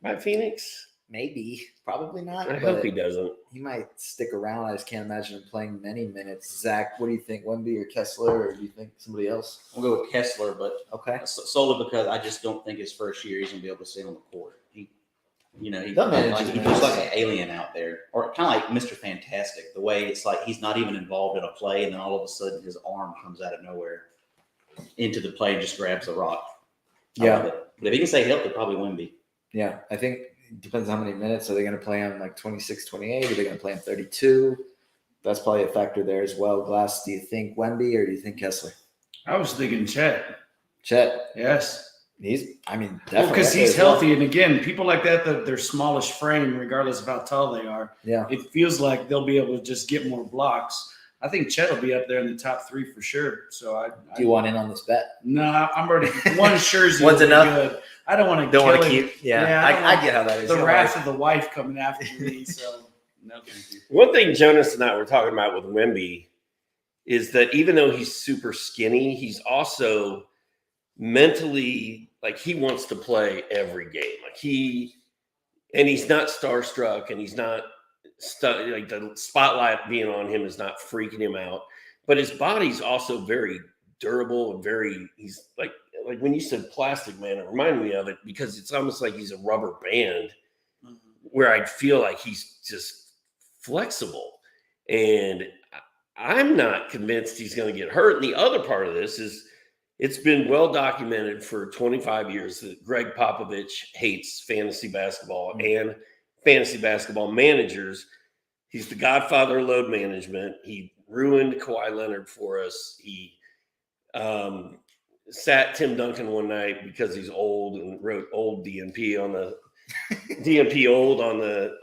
by Phoenix? Maybe, probably not. I but hope he doesn't. He might stick around. I just can't imagine him playing many minutes. Zach, what do you think? Wemby or Kessler, or do you think somebody else? We'll go with Kessler, but Okay. solely because I just don't think his first year he's gonna be able to stay on the court. He They'll manage like, his he minutes. looks like an alien out there, or kind of like Mr. Fantastic. The way it's like he's not even involved in a play, and then all of a sudden his arm comes out of nowhere into the play and just grabs the rock. I love it. But if he can stay healthy, probably Wemby. Yeah, I think it depends on how many minutes. Are they going to play him like 26, 28? Are they going to play him 32? That's probably a factor there as well. Glass, do you think Wemby or do you think Kessler? I was thinking Chet. Chet. Yes. Definitely. Because he's healthy. And again, people like that, their smallish frame, regardless of how tall they are, Yeah. it feels like they'll be able to just get more blocks. I think Chet will be up there in the top 3 for sure. So do you want in on this bet? No, I'm already one jersey. One's enough. Good. I don't want to. Don't want to keep. Yeah, I get how that is. The wrath of the wife coming after me. So no, thank you. One thing Jonas and I were talking about with Wemby is that even though he's super skinny, he's also mentally like he wants to play every game. Like he's not starstruck, and he's not like the spotlight being on him is not freaking him out. But his body's also very durable and he's like when you said plastic, man, it reminded me of it because it's almost like he's a rubber band where I feel like he's just flexible. And I'm not convinced he's going to get hurt. And the other part of this is it's been well documented for 25 years that Greg Popovich hates fantasy basketball and fantasy basketball managers. He's the godfather of load management. He ruined Kawhi Leonard for us. He sat Tim Duncan one night because he's old and wrote old DNP on the DNP old on the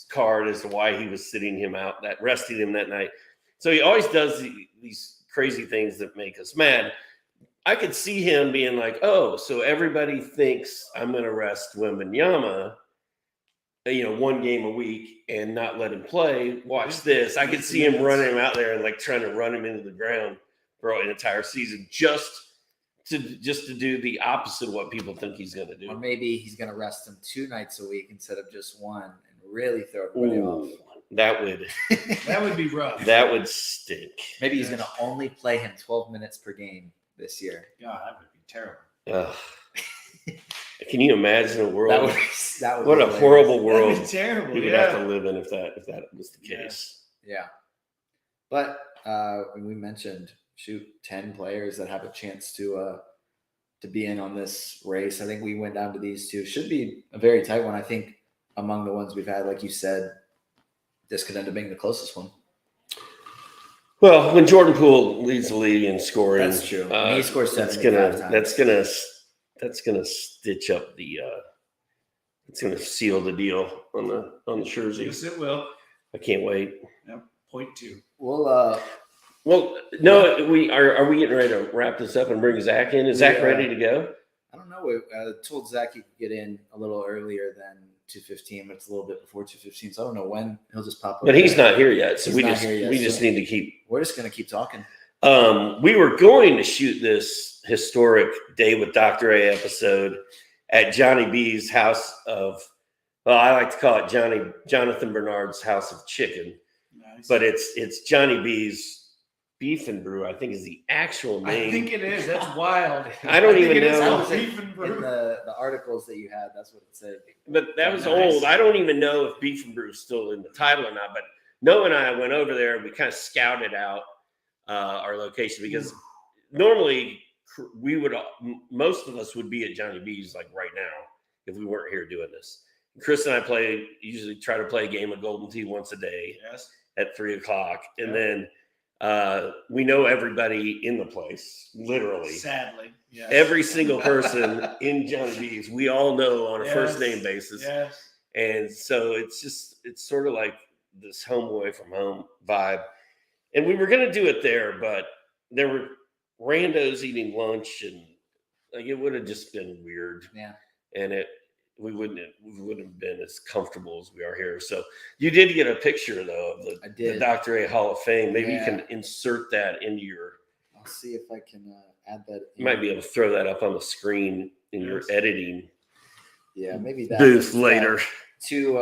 card as to why he was sitting him out, that resting him that night. So he always does these crazy things that make us mad. I could see him being like, oh, so everybody thinks I'm going to rest Wembanyama, one game a week and not let him play. Watch this. I could see him running him out there and like trying to run him into the ground for an entire season just to do the opposite of what people think he's going to do. Or maybe he's going to rest him 2 nights a week instead of just one and really throw everybody off. That would be rough. That would stink. Maybe he's going to only play him 12 minutes per game this year. God, that would be terrible. Can you imagine a world? That would what be a horrible world That'd be terrible. we would have to live in if that was the case. Yeah. But when we mentioned 10 players that have a chance to be in on this race, I think we went down to these 2. Should be a very tight one. I think among the ones we've had, like you said, this could end up being the closest one. Well, when Jordan Poole leads the league in scoring, that's true. He scores 75 times. That's gonna stitch up the. It's gonna seal the deal on the jersey. Yes, it will. I can't wait. Yep. Point 2. Well, no, are we getting ready to wrap this up and bring Zach in? Is Zach ready to go? I don't know. I told Zach he could get in a little earlier than 2:15, but it's a little bit before 2:15, so I don't know when he'll just pop up. But he's not here yet, so we just need to keep. We're just gonna keep talking. We were going to shoot this historic Day with Dr. A episode at Johnny B's house of. Well, I like to call it Jonathan Bernard's House of Chicken, Nice. but it's Johnny B's Beef and Brew, I think is the actual name. I think it is. That's wild. I don't even think it is know. called Beef and Brew. In the articles that you had, that's what it said. But that was Nice. old. I don't even know if Beef and Brew is still in the title or not. But Noah and I went over there. We kind of scouted out our location because normally most of us would be at Johnny B's like right now if we weren't here doing this. Chris and I usually try to play a game of Golden Tee once a day at 3:00. And then we know everybody in the place, literally. Sadly. Yes. Every single person in Johnny B's, we all know on a first name basis. Yes. And so it's sort of like this home away from home vibe. And we were going to do it there, but there were randos eating lunch and like it would have just been weird. Yeah. And we wouldn't have been as comfortable as we are here. So you did get a picture though of the Dr. A Hall of Fame. Maybe you can insert that into your. I'll see if I can add that. You might be able to throw that up on the screen in your editing. Yeah, maybe that. booth later. 2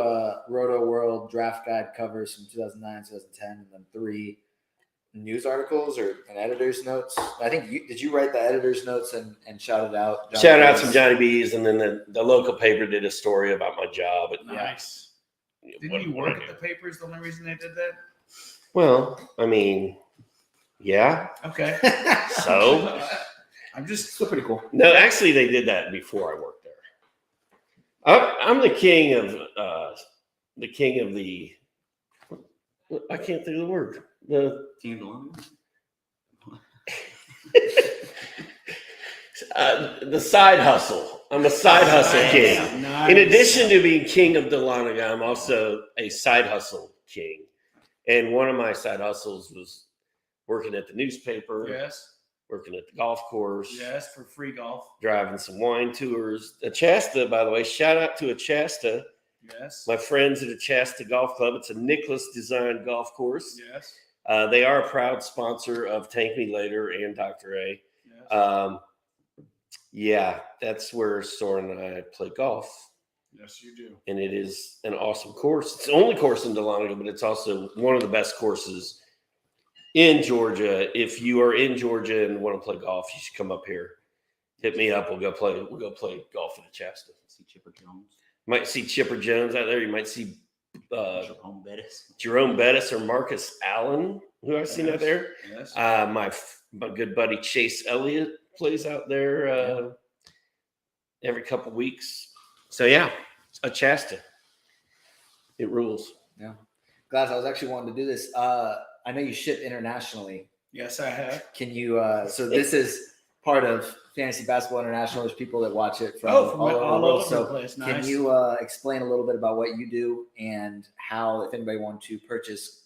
Roto World draft guide covers from 2009, 2010, and then 3 news articles and editor's notes. I think did you write the editor's notes and shout it out? Shout out to Johnny B's, and then the local paper did a story about my job. Nice. Didn't you work at the papers? The only reason they did that? Well, I mean, yeah. Okay. So I'm just Still pretty cool. no, actually, they did that before I worked there. I'm the king of the. I can't think of the word. Team Delano? The side hustle. I'm a side hustle king. Nice. In addition to being king of Dahlonega, I'm also a side hustle king. And one of my side hustles was working at the newspaper, Yes. working at the golf course, Yes, for free golf. driving some wine tours. Achasta, by the way, shout out to Achasta, Yes. my friends at Achasta Golf Club. It's a Nicholas designed golf course. Yes. They are a proud sponsor of Tank Me Later and Dr. A. Yes. Yeah, that's where Soren and I play golf. Yes, you do. And it is an awesome course. It's the only course in Dahlonega, but it's also one of the best courses in Georgia. If you are in Georgia and want to play golf, you should come up here. Hit me up. We'll go play golf in Achasta. See Chipper Jones. Might see Chipper Jones out there. You might see Jerome Bettis. Jerome Bettis or Marcus Allen, who I've seen out there. Yes. My good buddy Chase Elliott plays out there every couple weeks. So yeah, Achasta. It rules. Yeah. Glass, I was actually wanting to do this. I know you ship internationally. Yes, I have. Can you so this is part of Fantasy Basketball International. There's people that watch it from From all over the all world. over So the place. Nice. can you explain a little bit about what you do and how, if anybody wanted to purchase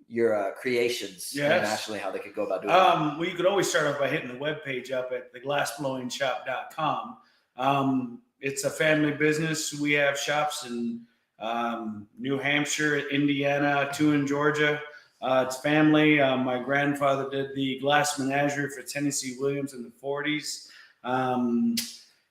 your creations Yes. internationally, how they could go about doing that? Well, you could always start off by hitting the webpage up at theglassblowingshop.com. It's a family business. We have shops in New Hampshire, Indiana, 2 in Georgia. It's family. My grandfather did the glass menagerie for Tennessee Williams in the 40s.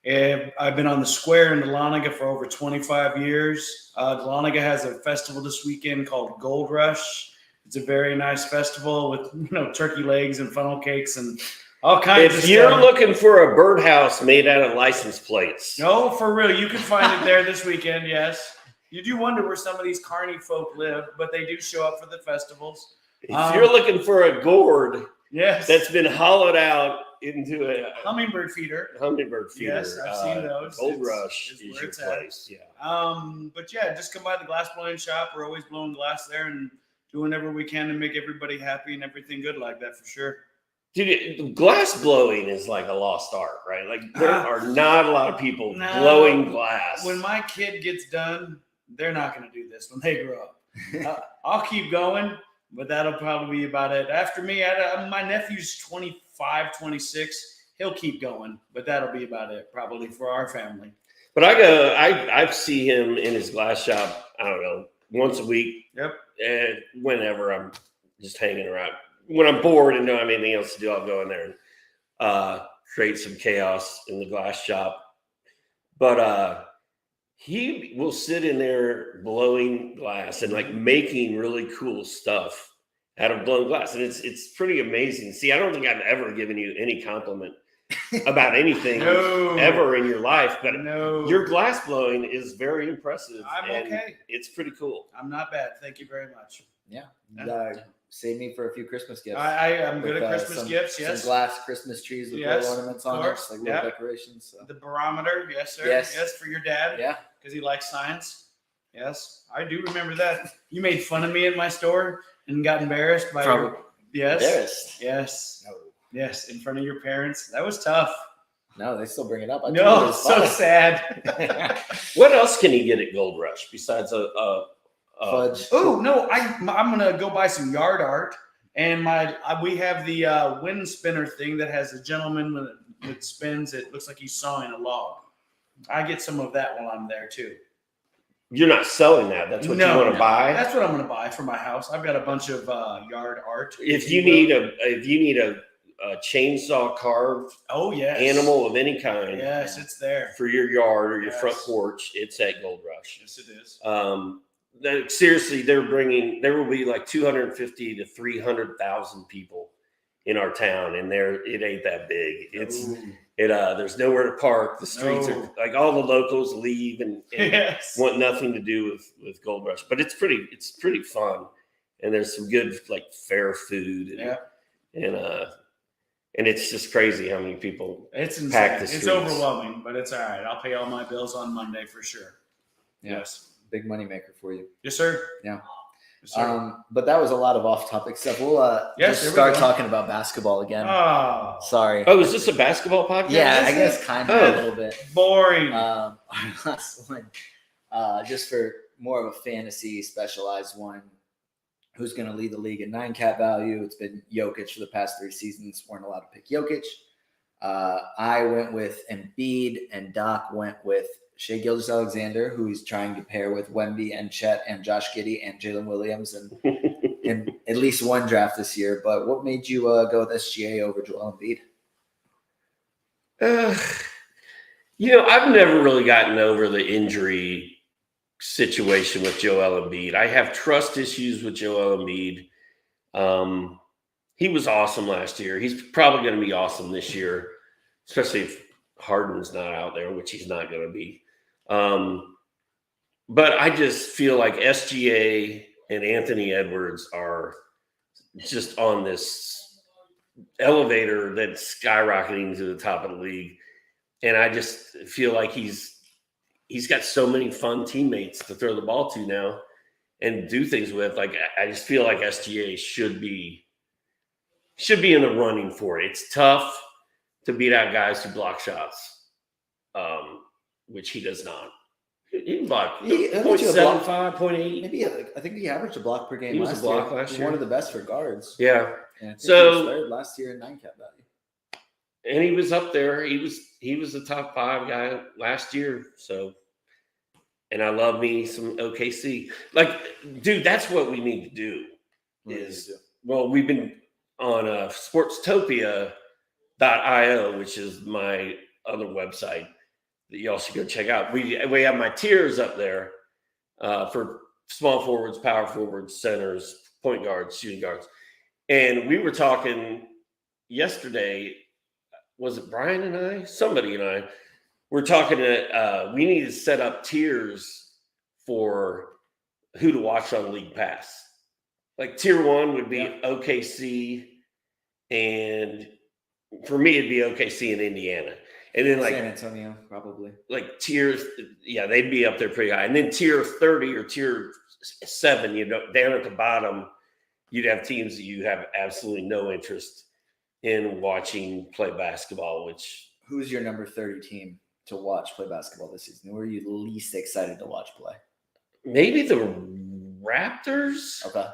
I've been on the square in Dahlonega for over 25 years. Dahlonega has a festival this weekend called Gold Rush. It's a very nice festival with turkey legs and funnel cakes and all kinds of If you're stuff. looking for a birdhouse made out of license plates, No, for real. You can find it there this weekend, yes. You do wonder where some of these carny folk live, but they do show up for the festivals. if you're looking for a gourd Yes. that's been hollowed out into a hummingbird feeder. hummingbird feeder, Yes, I've seen those. Gold It's- Rush it's is where your it's at. place. Yeah. But yeah, just come by the glass blowing shop. We're always blowing glass there and doing whatever we can to make everybody happy and everything good like that for sure. Dude, glass blowing is like a lost art, right? Like there are not a lot of people No. blowing glass. When my kid gets done, they're not going to do this when they grow up. I'll keep going, but that'll probably be about it. After me, my nephew's 25, 26. He'll keep going, but that'll be about it probably for our family. But I see him in his glass shop, I don't know, once a week. Yep. And whenever I'm just hanging around. When I'm bored and don't have anything else to do, I'll go in there and create some chaos in the glass shop. But he will sit in there blowing glass and like making really cool stuff out of blown glass. And it's pretty amazing. See, I don't think I've ever given you any compliment about anything No. ever in your life, but No. your glass blowing is very impressive. I'm and okay. It's pretty cool. I'm not bad. Thank you very much. Yeah. Yeah. Save me for a few Christmas gifts. I'm good With, at Christmas gifts. Yes. Some glass Christmas trees with Yes, little ornaments on it, course. like little Yeah. decorations. So. The barometer. Yes, sir. Yes. Yes, for your dad. Yeah. Because he likes science. Yes, I do remember that. You made fun of me in my store and got embarrassed by Probably. your. Yes. Embarrassed. Yes. No. Yes, in front of your parents. That was tough. No, they still bring it up. I told you it No, was so funny. sad. What else can you get at Gold Rush besides a Fudge. Oh no, I'm gonna go buy some yard art, and we have the wind spinner thing that has a gentleman that spins. It looks like he's sawing a log. I get some of that while I'm there too. You're not selling that. That's what you want to buy. That's what I'm gonna buy for my house. I've got a bunch of yard art. If you need a chainsaw carved Oh yes. animal of any kind Yes, it's there. for your yard or your front Yes. porch, it's at Gold Rush. Yes, it is. Seriously, there will be like 250 to 300,000 people in our town, and it ain't that big. There's nowhere to park. The streets are like all the locals leave and Yes. want nothing to do with Gold Rush, but it's pretty fun, and there's some good like fair food and it's just crazy how many people It's insane. pack the It's streets. overwhelming, but it's all right. I'll pay all my bills on Monday for sure. Yeah. Yes. Big money maker for you. Yes, sir. Yeah. Yes, sir. But that was a lot of off-topic stuff. We'll Yes, just there we start go. talking about basketball again. Oh, Sorry. Oh, is this a basketball podcast? Yeah, I is guess it? kind of a Oh. little bit. boring. Our last one, just for more of a fantasy specialized one. Who's going to lead the league in 9-cat value? It's been Jokic for the past 3 seasons. Weren't allowed to pick Jokic. I went with Embiid, and Doc went with Shai Gilgeous-Alexander, who he's trying to pair with Wemby and Chet and Josh Giddey and Jalen Williams and in at least one draft this year. But what made you go with SGA over Joel Embiid? I've never really gotten over the injury situation with Joel Embiid. I have trust issues with Joel Embiid. He was awesome last year. He's probably going to be awesome this year, especially if Harden's not out there, which he's not going to be. But I just feel like SGA and Anthony Edwards are just on this elevator that's skyrocketing to the top of the league. And I just feel like he's got so many fun teammates to throw the ball to now and do things with. Like, I just feel like SGA should be in the running for it. It's tough to beat out guys who block shots, which he does not. He can block 0.75, 0.8. Maybe I think he averaged a block per game. He was a block last He's year. one of the best for guards. Yeah. And I think So- he was third last year in 9-cat value. And he was up there. He was a top 5 guy last year. So, and I love me some OKC. Like, dude, that's what we need to do. Well, we've been on sportstopia.io, which is my other website that y'all should go check out. We have my tiers up there for small forwards, power forwards, centers, point guards, shooting guards. And we were talking yesterday. Was it Brian and I? Somebody and I were talking to, we need to set up tiers for who to watch on League Pass. Like tier 1 would be OKC, and for me, it'd be OKC and Indiana. And then like San Antonio, probably. like tiers, yeah, they'd be up there pretty high. And then tier 30 or tier 7, down at the bottom, you'd have teams that you have absolutely no interest in watching play basketball. Which, who's your number 30 team to watch play basketball this season? Who are you least excited to watch play? maybe the Raptors. Okay.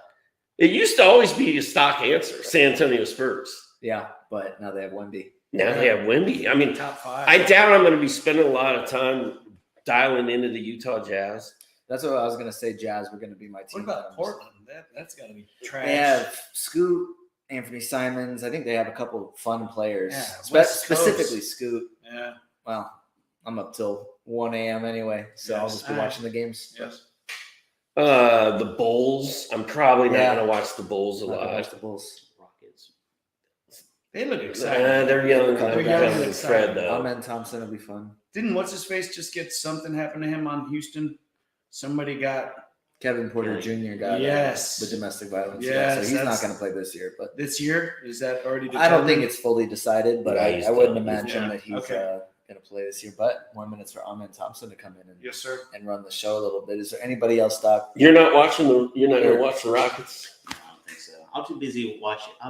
It used to always be a stock answer, San Antonio Spurs. Yeah, but now they have Wemby. Now they have Wemby. I mean, top 5. I doubt I'm going to be spending a lot of time dialing into the Utah Jazz. That's what I was going to say. Jazz were going to be my team. What about Portland? That's got to be trash. They have Scoot, Anthony Simons. I think they have a couple of fun players. Yeah, West Coast. Specifically Scoot. Yeah. Well, I'm up till 1 a.m. anyway, so I'll Yes. just be watching the games. Yes. The Bulls. I'm probably not Yeah. going to watch the Bulls a I'm not gonna watch lot. the Bulls. Rockets. They look exciting. They're young. They're They're young young and and exciting. Fred, though. Amen Thompson will be fun. Didn't what's his face just get something happen to him on Houston? Somebody got Kevin Porter Yeah. Jr. got Yes. the domestic violence. Yes, so he's not that's- going to play this year. But this year. Is that already? I don't think determined? it's fully decided, but Yeah, he's I wouldn't done. imagine Yeah, that he's okay. going to play this year. But more minutes for Amen Thompson to come in Yes, sir. and run the show a little bit. Is there anybody else, Doc? You're not going to watch the Rockets? No, I don't think so. I'll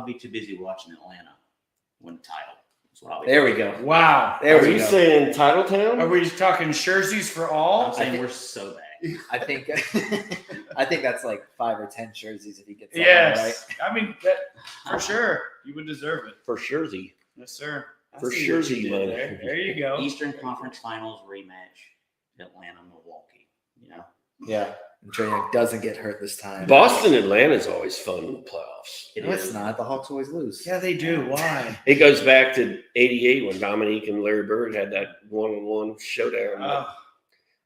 be too busy watching Atlanta win the title. That's what I'll be. There we go. Wow. There Are we you go. saying Titletown? Are we talking jerseys for all? I'm saying think- we're so bad. I think I think that's like 5 or 10 jerseys if he gets that one Yes. I mean, that for sure. You would deserve it. For Jersey. Yes, sir. I For see sure, what you did man. there. There you go. Eastern Conference Finals rematch, Atlanta, Milwaukee. You know, Yeah. And Trae Young doesn't get hurt this time. Boston, Atlanta's always fun in the playoffs. No, it's not. The Hawks always lose. Yeah, they do. Why? It goes back to '88 when Dominique and Larry Bird had that one-on-one showdown. Oh,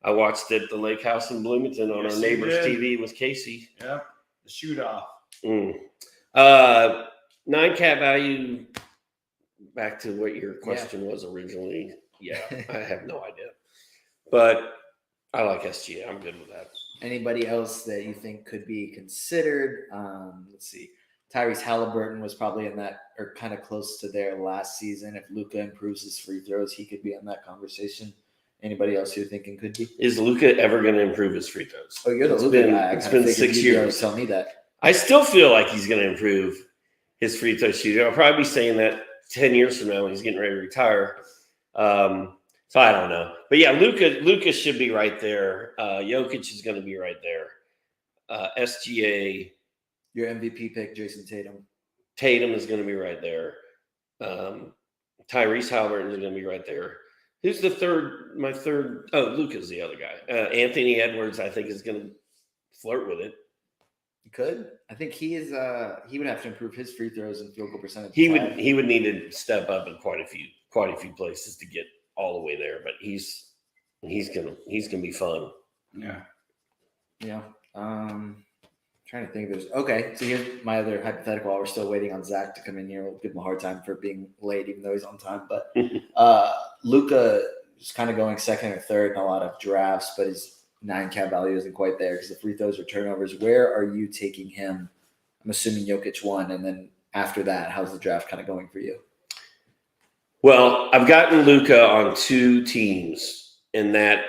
I watched it at the Lake House in Bloomington on Yes, our you neighbor's did. TV with Casey. yep. The shoot off. 9-cat value. Back to what your question was originally. Yeah, I have no idea, but I like SGA. I'm good with that. Anybody else that you think could be considered? Let's see. Tyrese Halliburton was probably in that or kind of close to there last season. If Luka improves his free throws, he could be in that conversation. Anybody else you're thinking could be? Is Luka ever going to improve his free throws? Oh, you're the It's Luka been- guy. it's been 6 You always years. tell me that. I still feel like he's going to improve his free throw shooting. I'll probably be saying that 10 years from now when he's getting ready to retire. So I don't know. But yeah, Luka should be right there. Jokic is going to be right there. SGA, Your MVP pick, Jason Tatum. Tatum is going to be right there. Tyrese Halliburton is going to be right there. Who's the third? My third. Oh, Luka's the other guy. Anthony Edwards, I think, is going to flirt with it. He could. I think he is. He would have to improve his free throws and field goal percentage. He would need to step up in quite a few places to get all the way there. But he's gonna be fun. Yeah. Yeah. Trying to think. Okay. So here's my other hypothetical. We're still waiting on Zach to come in here. We'll give him a hard time for being late, even though he's on time. But Luka is kind of going second or third in a lot of drafts, but his 9-cat value isn't quite there because the free throws or turnovers. Where are you taking him? I'm assuming Jokic won, and then after that, how's the draft kind of going for you? Well, I've gotten Luka on 2 teams, and that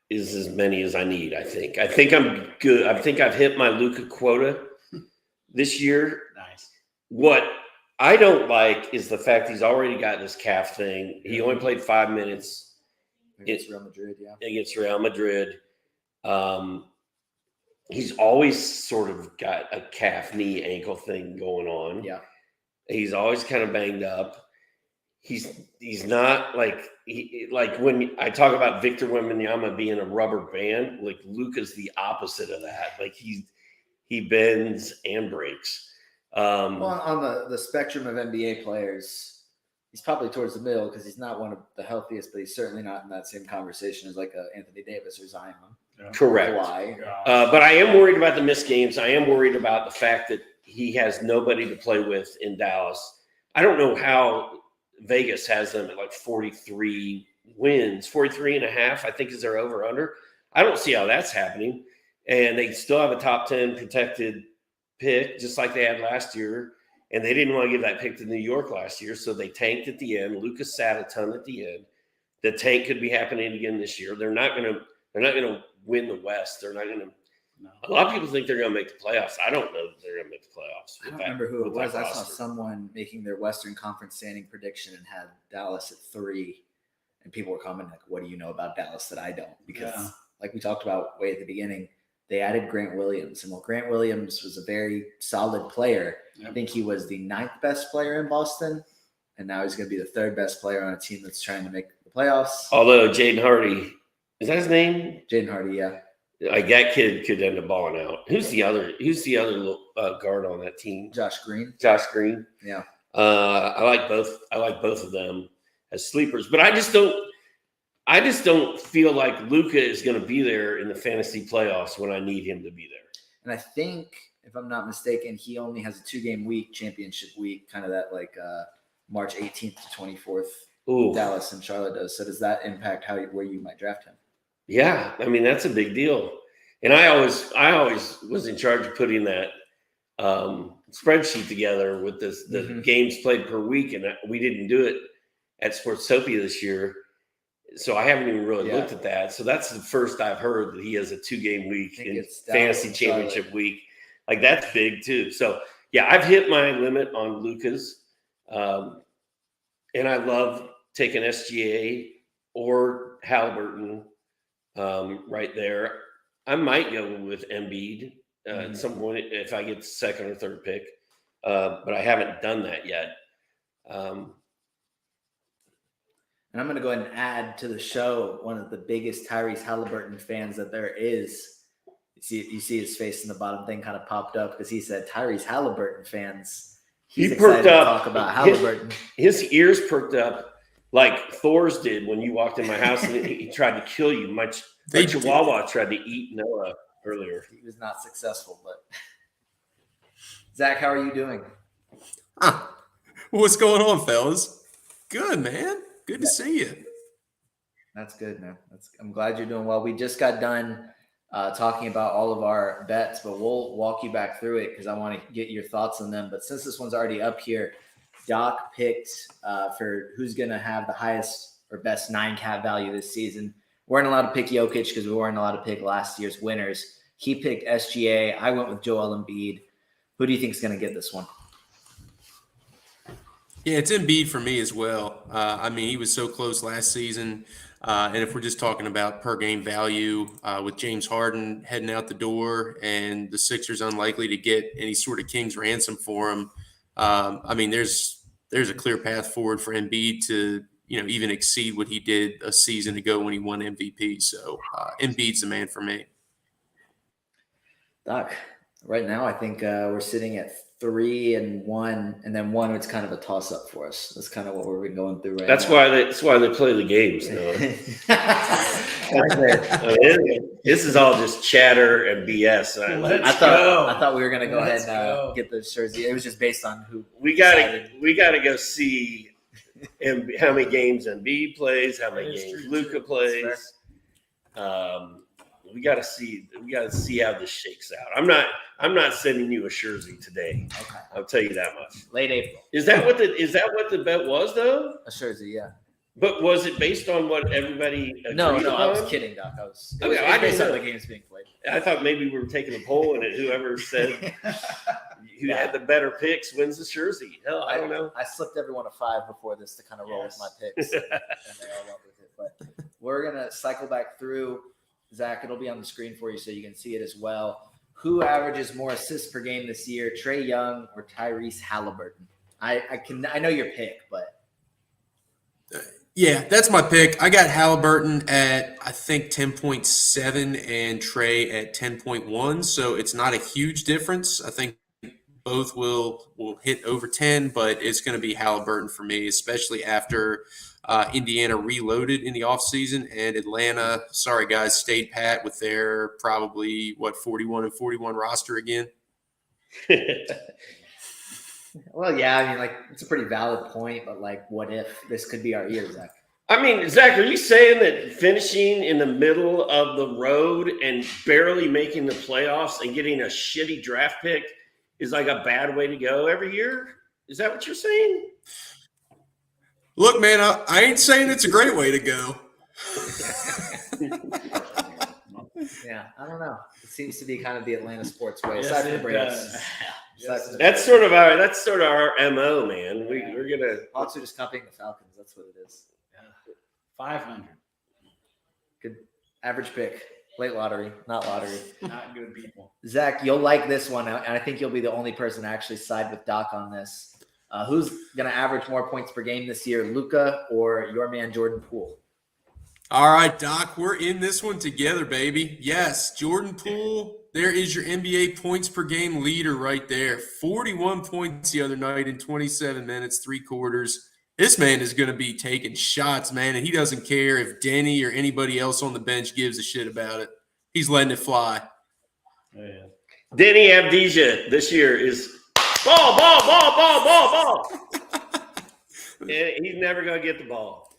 is as many as I need. I think I'm good. I think I've hit my Luka quota this year. Nice. What I don't like is the fact he's already got this calf thing. He only played 5 minutes Against Real Madrid, yeah. against Real Madrid. He's always sort of got a calf, knee, ankle thing going on. Yeah. He's always kind of banged up. He's not like when I talk about Victor Wembanyama being a rubber band, like Luka's the opposite of that. Like he bends and breaks. Well, on the spectrum of NBA players, he's probably towards the middle because he's not one of the healthiest, but he's certainly not in that same conversation as like a Anthony Davis or Zion. Correct. Kawhi. But I am worried about the missed games. I am worried about the fact that he has nobody to play with in Dallas. I don't know how Vegas has them at like 43 wins, 43 and a half, I think is their over under. I don't see how that's happening. And they still have a top 10 protected pick, just like they had last year. And they didn't want to give that pick to New York last year. So they tanked at the end. Lucas sat a ton at the end. The tank could be happening again this year. They're not going to win the West. They're not going to. No. A lot of people think they're going to make the playoffs. I don't know that they're going to make the playoffs. I don't remember who it with that was. I saw roster. someone making their Western Conference standing prediction and had Dallas at 3. And people were commenting, like, what do you know about Dallas that I don't? Because, like we talked about way at the beginning, they added Grant Williams. And while Grant Williams was a very solid player, I think he was the 9th best player in Boston. And now he's going to be the 3rd best player on a team that's trying to make the playoffs. Although Jaden Hardy, is that his name? Jaden Hardy, yeah. Like that kid could end up balling out. Who's the other guard on that team? Josh Green. Josh Green. Yeah. I like both of them as sleepers, but I just don't feel like Luka is going to be there in the fantasy playoffs when I need him to be there. And I think, if I'm not mistaken, he only has a 2-game week, championship week, kind of that like March 18th to 24th. Ooh. Dallas and Charlotte does. So does that impact where you might draft him? Yeah, I mean that's a big deal. And I always was in charge of putting that spreadsheet together with the games played per week, and we didn't do it at Sportsopia this year. So I haven't even really looked at that. So that's the first I've heard that he has a 2-game week in fantasy championship week. Like that's big too. So yeah, I've hit my limit on Lucas. And I love taking SGA or Halliburton right there. I might go with Embiid at some point if I get the 2nd or 3rd pick, but I haven't done that yet. And I'm going to go ahead and add to the show one of the biggest Tyrese Halliburton fans that there is. You see his face in the bottom thing kind of popped up because he said Tyrese Halliburton fans. He He's excited perked to up. talk about Halliburton. His ears perked up like Thor's did when you walked in my house and he tried to kill you. My Chihuahua tried to eat Noah earlier. He was not successful, but Zach, how are you doing? What's going on, fellas? Good, man. Good to see you. That's good, man. I'm glad you're doing well. We just got done talking about all of our bets, but we'll walk you back through it because I want to get your thoughts on them. But since this one's already up here, Doc picked for who's going to have the highest or best 9-cap value this season. We weren't allowed to pick Jokic because we weren't allowed to pick last year's winners. He picked SGA. I went with Joel Embiid. Who do you think is going to get this one? Yeah, it's Embiid for me as well. I mean, he was so close last season. And if we're just talking about per game value, with James Harden heading out the door and the Sixers unlikely to get any sort of king's ransom for him, I mean, there's a clear path forward for Embiid to, even exceed what he did a season ago when he won MVP. So Embiid's the man for me. Doc, right now I think we're sitting at 3-1, and then 1. It's kind of a toss up for us. That's kind of what we're going through right That's now. That's why they play the games. This is all just chatter and BS. I thought we were gonna go ahead and get the jersey. It was just based on who we gotta go see how many games Embiid plays, how many games Luka plays. We gotta see how this shakes out. I'm not sending you a jersey today. Okay. I'll tell you that much. Late April. Is that what the bet was though? A jersey, yeah. But was it based on what everybody agreed No, upon? I was kidding, Doc. It was I based didn't on know. the games being played. I thought maybe we were taking a poll and whoever said who had the better picks wins the jersey. Hell, I don't know. I slipped everyone a 5 before this to kind of roll with my picks, and they all went with it. But we're gonna cycle back through. Zach, it'll be on the screen for you so you can see it as well. Who averages more assists per game this year, Trae Young or Tyrese Halliburton? I know your pick, but Yeah, that's my pick. I got Halliburton at, I think, 10.7 and Trey at 10.1. So it's not a huge difference. I think both will hit over 10, but it's going to be Halliburton for me, especially after Indiana reloaded in the offseason and Atlanta, sorry guys, stayed pat with their probably, 41-41 roster again. well, yeah, I mean, it's a pretty valid point, but what if this could be our year, Zach? I mean, Zach, are you saying that finishing in the middle of the road and barely making the playoffs and getting a shitty draft pick is like a bad way to go every year? Is that what you're saying? Look, man, I ain't saying it's a great way to go. Yeah, I don't know. It seems to be kind of the Atlanta sports way. Yes, aside from it the Braves. does. Yes, That's sort of our MO, man. We're gonna Hawks are just copying the Falcons. That's what it is. 500. Good average pick. Late lottery, not lottery. Not good people. Zach, you'll like this one, and I think you'll be the only person to actually side with Doc on this. Who's going to average more points per game this year, Luka or your man Jordan Poole? All right, Doc, we're in this one together, baby. Yes, Jordan Poole, there is your NBA points per game leader right there. 41 points the other night in 27 minutes, 3 quarters. This man is going to be taking shots, man, and he doesn't care if Denny or anybody else on the bench gives a shit about it. He's letting it fly. Oh, yeah. Denny Avdija this year is ball. And he's never gonna get the ball.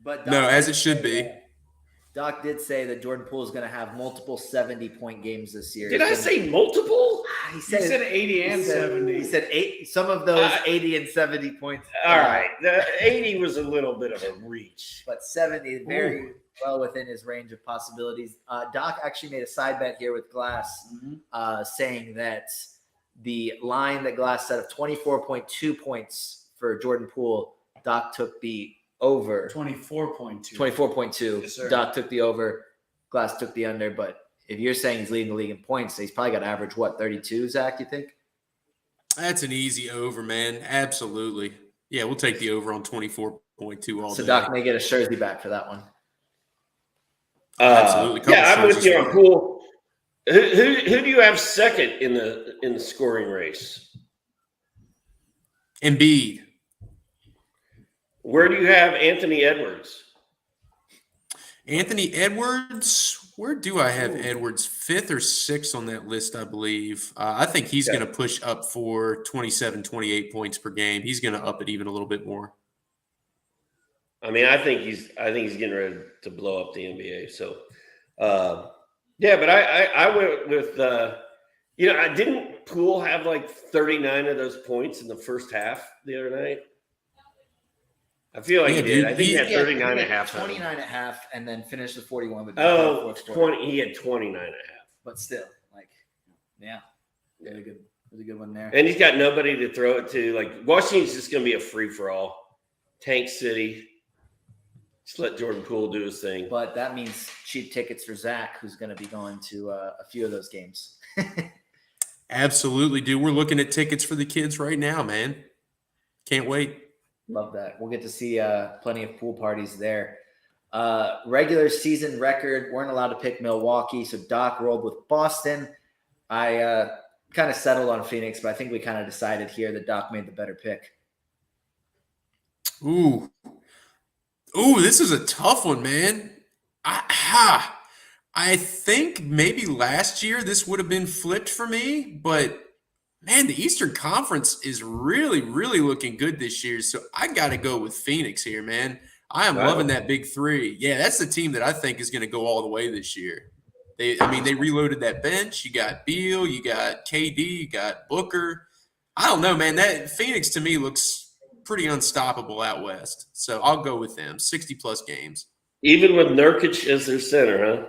But Doc, No, as it should be. Doc did say that Jordan Poole is going to have multiple 70-point games this year. Did I say multiple? He He said, said 80 and 70. He said 8. Some of those 80 and 70 points. All right, the 80 was a little bit of a reach. But 70, very well within his range of possibilities. Doc actually made a side bet here with Glass, saying that the line that Glass set of 24.2 points for Jordan Poole, Doc took the over. 24.2. 24.2. Yes, sir. Doc took the over. Glass took the under. But if you're saying he's leading the league in points, he's probably got to average, 32, Zach, you think? That's an easy over, man. Absolutely. Yeah, we'll take the over on 24.2 all So day. Doc may get a jersey back for that one. Absolutely. Yeah, I'm with you on Poole. Who do you have second in the scoring race? Embiid. Where do you have Anthony Edwards? Anthony Edwards, where do I have Edwards? 5th or 6th on that list, I believe. I think he's going to push up for 27, 28 points per game. He's going to up it even a little bit more. I mean, I think he's getting ready to blow up the NBA. So, yeah, but I went with I didn't Poole have like 39 of those points in the first half the other night. I feel like he did. I think he had 39 and a half. 29 and a half, and then finished with 41 with 20. He had 29 and a half. But still, really good one there. And he's got nobody to throw it to. Like, Washington's just going to be a free-for-all. Tank City. Just let Jordan Poole do his thing. But that means cheap tickets for Zach, who's going to be going to a few of those games. Absolutely, dude. We're looking at tickets for the kids right now, man. Can't wait. Love that. We'll get to see plenty of pool parties there. Regular season record, weren't allowed to pick Milwaukee, so Doc rolled with Boston. I kind of settled on Phoenix, but I think we kind of decided here that Doc made the better pick. Ooh, this is a tough one, man. I think maybe last year this would have been flipped for me, but man, the Eastern Conference is really, really looking good this year. So I got to go with Phoenix here, man. I am loving that big three. Yeah, that's the team that I think is going to go all the way this year. They reloaded that bench. You got Beal, you got KD, you got Booker. I don't know, man. That Phoenix to me looks pretty unstoppable out west. So I'll go with them. 60-plus games. Even with Nurkic as their center, huh?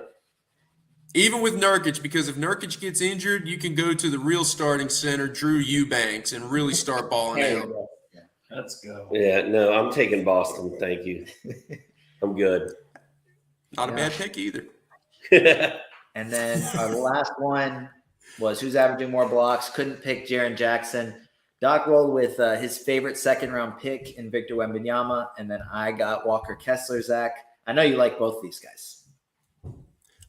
Even with Nurkic, because if Nurkic gets injured, you can go to the real starting center, Drew Eubanks, and really start balling out. Let's go. Yeah, no, I'm taking Boston. Thank you. I'm good. Not a bad pick either. And then our last one was who's averaging more blocks. Couldn't pick Jaren Jackson. Doc rolled with his favorite second-round pick in Victor Wembanyama, and then I got Walker Kessler, Zach. I know you like both these guys.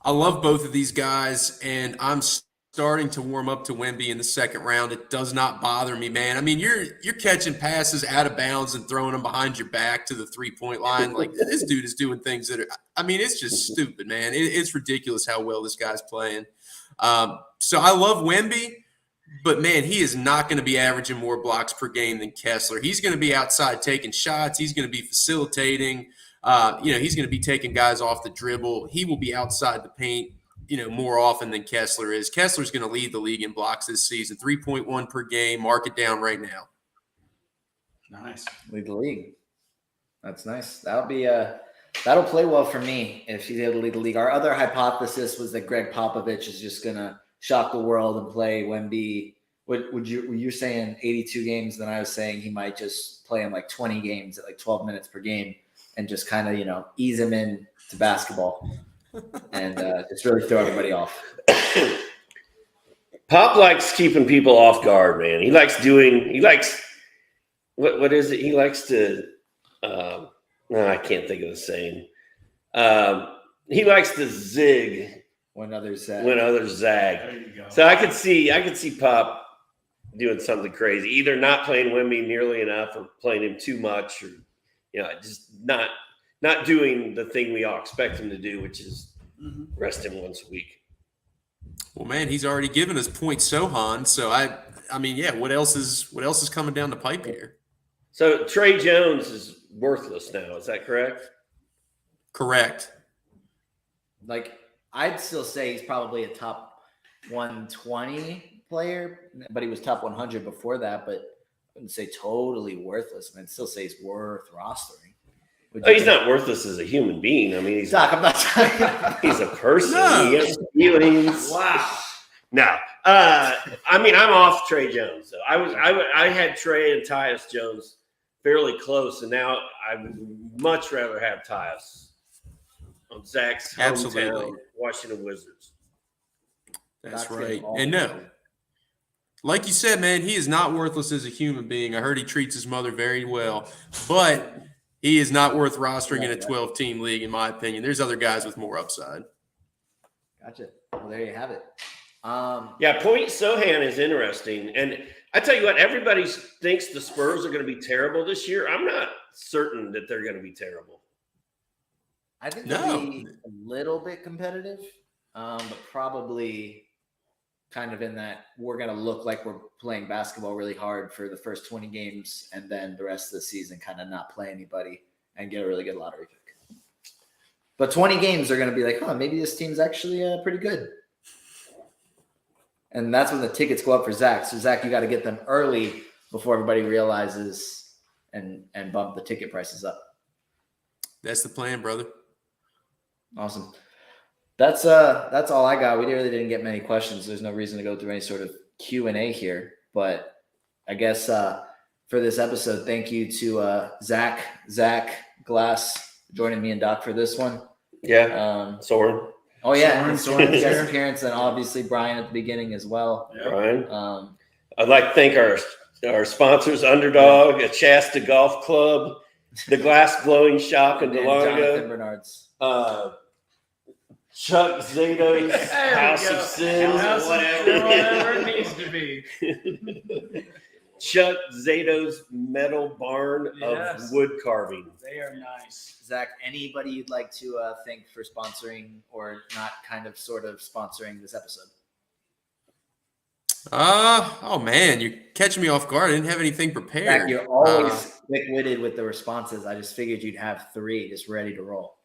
I love both of these guys, and I'm starting to warm up to Wemby in the second round. It does not bother me, man. I mean, you're catching passes out of bounds and throwing them behind your back to the three-point line. Like, this dude is doing things that are – I mean, it's just stupid, man. It's ridiculous how well this guy's playing. So I love Wemby, but, man, he is not going to be averaging more blocks per game than Kessler. He's going to be outside taking shots. He's going to be facilitating. He's going to be taking guys off the dribble. He will be outside the paint, more often than Kessler is. Kessler's going to lead the league in blocks this season, 3.1 per game. Mark it down right now. Nice. Lead the league. That's nice. That'll play well for me if he's able to lead the league. Our other hypothesis was that Greg Popovich is just going to shock the world and play Wemby. Were you saying 82 games? Then I was saying he might just play him like 20 games at like 12 minutes per game. And just kind of, ease him in to basketball and just really throw everybody off. Pop likes keeping people off guard, man. He likes what is it? He likes to, I can't think of the saying. He likes to zig when others zag. There you go. So I could see Pop doing something crazy, either not playing Wemby nearly enough or playing him too much or, just not doing the thing we all expect him to do, which is rest him once a week. Well, man, he's already given us point Sohan. So I mean, yeah. What else is coming down the pipe here? So Trey Jones is worthless now. Is that correct? Correct. Like, I'd still say he's probably a top 120 player, but he was top 100 before that. But I wouldn't say totally worthless. I'd still say he's worth rostering. He's not worthless as a human being. I mean, he's Doc, I'm not talking. He's a person. No. He has feelings. Wow. No. I mean, I'm off Trey Jones. So I had Trey and Tyus Jones fairly close, and now I would much rather have Tyus on Zach's hometown, Absolutely. Washington Wizards. That's Doc's right. getting all And no, the- like you said, man, he is not worthless as a human being. I heard he treats his mother very well, but he is not worth rostering in a 12-team league, in my opinion. There's other guys with more upside. Gotcha. Well, there you have it. Yeah, Point Sohan is interesting. And I tell you what, everybody thinks the Spurs are going to be terrible this year. I'm not certain that they're going to be terrible. I think No. they'll be a little bit competitive, but probably kind of in that we're going to look like we're playing basketball really hard for the first 20 games and then the rest of the season kind of not play anybody and get a really good lottery pick. But 20 games are going to be like, maybe this team's actually pretty good. And that's when the tickets go up for Zach. So, Zach, you got to get them early before everybody realizes and bump the ticket prices up. That's the plan, brother. Awesome. That's all I got. We really didn't get many questions. There's no reason to go through any sort of Q&A here. But I guess for this episode, thank you to Zach Glass joining me and Doc for this one. Yeah. Soren. Oh yeah, Soren's guest here. appearance, and obviously Brian at the beginning as well. Brian. Um, I'd like to thank our sponsors, Underdog, Shasta Golf Club, the Glass Blowing Shop in and Jonathan DeLongo, Bernard's. Chuck Zato's There we House go. of Sins, House of whatever it needs to be. Chuck Zato's Metal Barn Yes. of Wood Carving. They are nice. Zach, anybody you'd like to thank for sponsoring or not kind of sort of sponsoring this episode? Oh man, you're catching me off guard. I didn't have anything prepared. Zach, you're always quick-witted with the responses. I just figured you'd have 3 just ready to roll.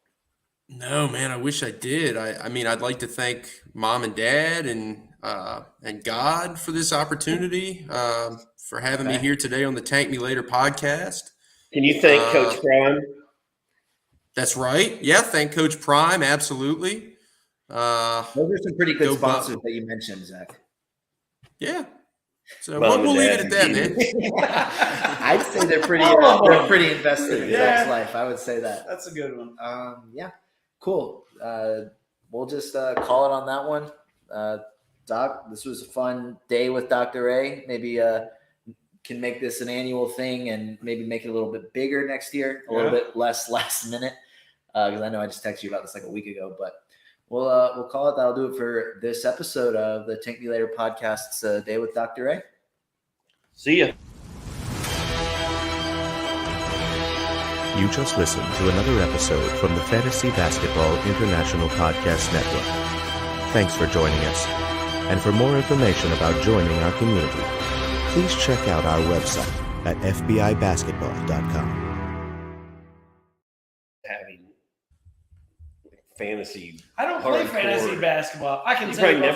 No, man, I wish I did. I mean, I'd like to thank Mom and Dad and God for this opportunity, for having me Okay. here today on the Tank Me Later podcast. Can you thank Coach Prime? That's right. Yeah, thank Coach Prime. Absolutely. Those are some pretty good Go Buck. sponsors that you mentioned, Zach. Yeah. So Mom we'll and leave Dad it at that, man. I'd say they're pretty invested in Yeah. Zach's life. I would say that. That's a good one. Yeah, cool. We'll just call it on that one. Doc, this was a fun day with Dr. Ray. Maybe can make this an annual thing and maybe make it a little bit bigger next year, a little bit less last minute. Because I know I just texted you about this like a week ago, but we'll call it. That'll do it for this episode of the Tank Me Later podcast's Day with Dr. Ray. See ya. You just listened to another episode from the Fantasy Basketball International Podcast Network. Thanks for joining us. And for more information about joining our community, please check out our website at fbibasketball.com. Having fantasy. I don't play Hardcore. fantasy basketball. I can You tell you probably what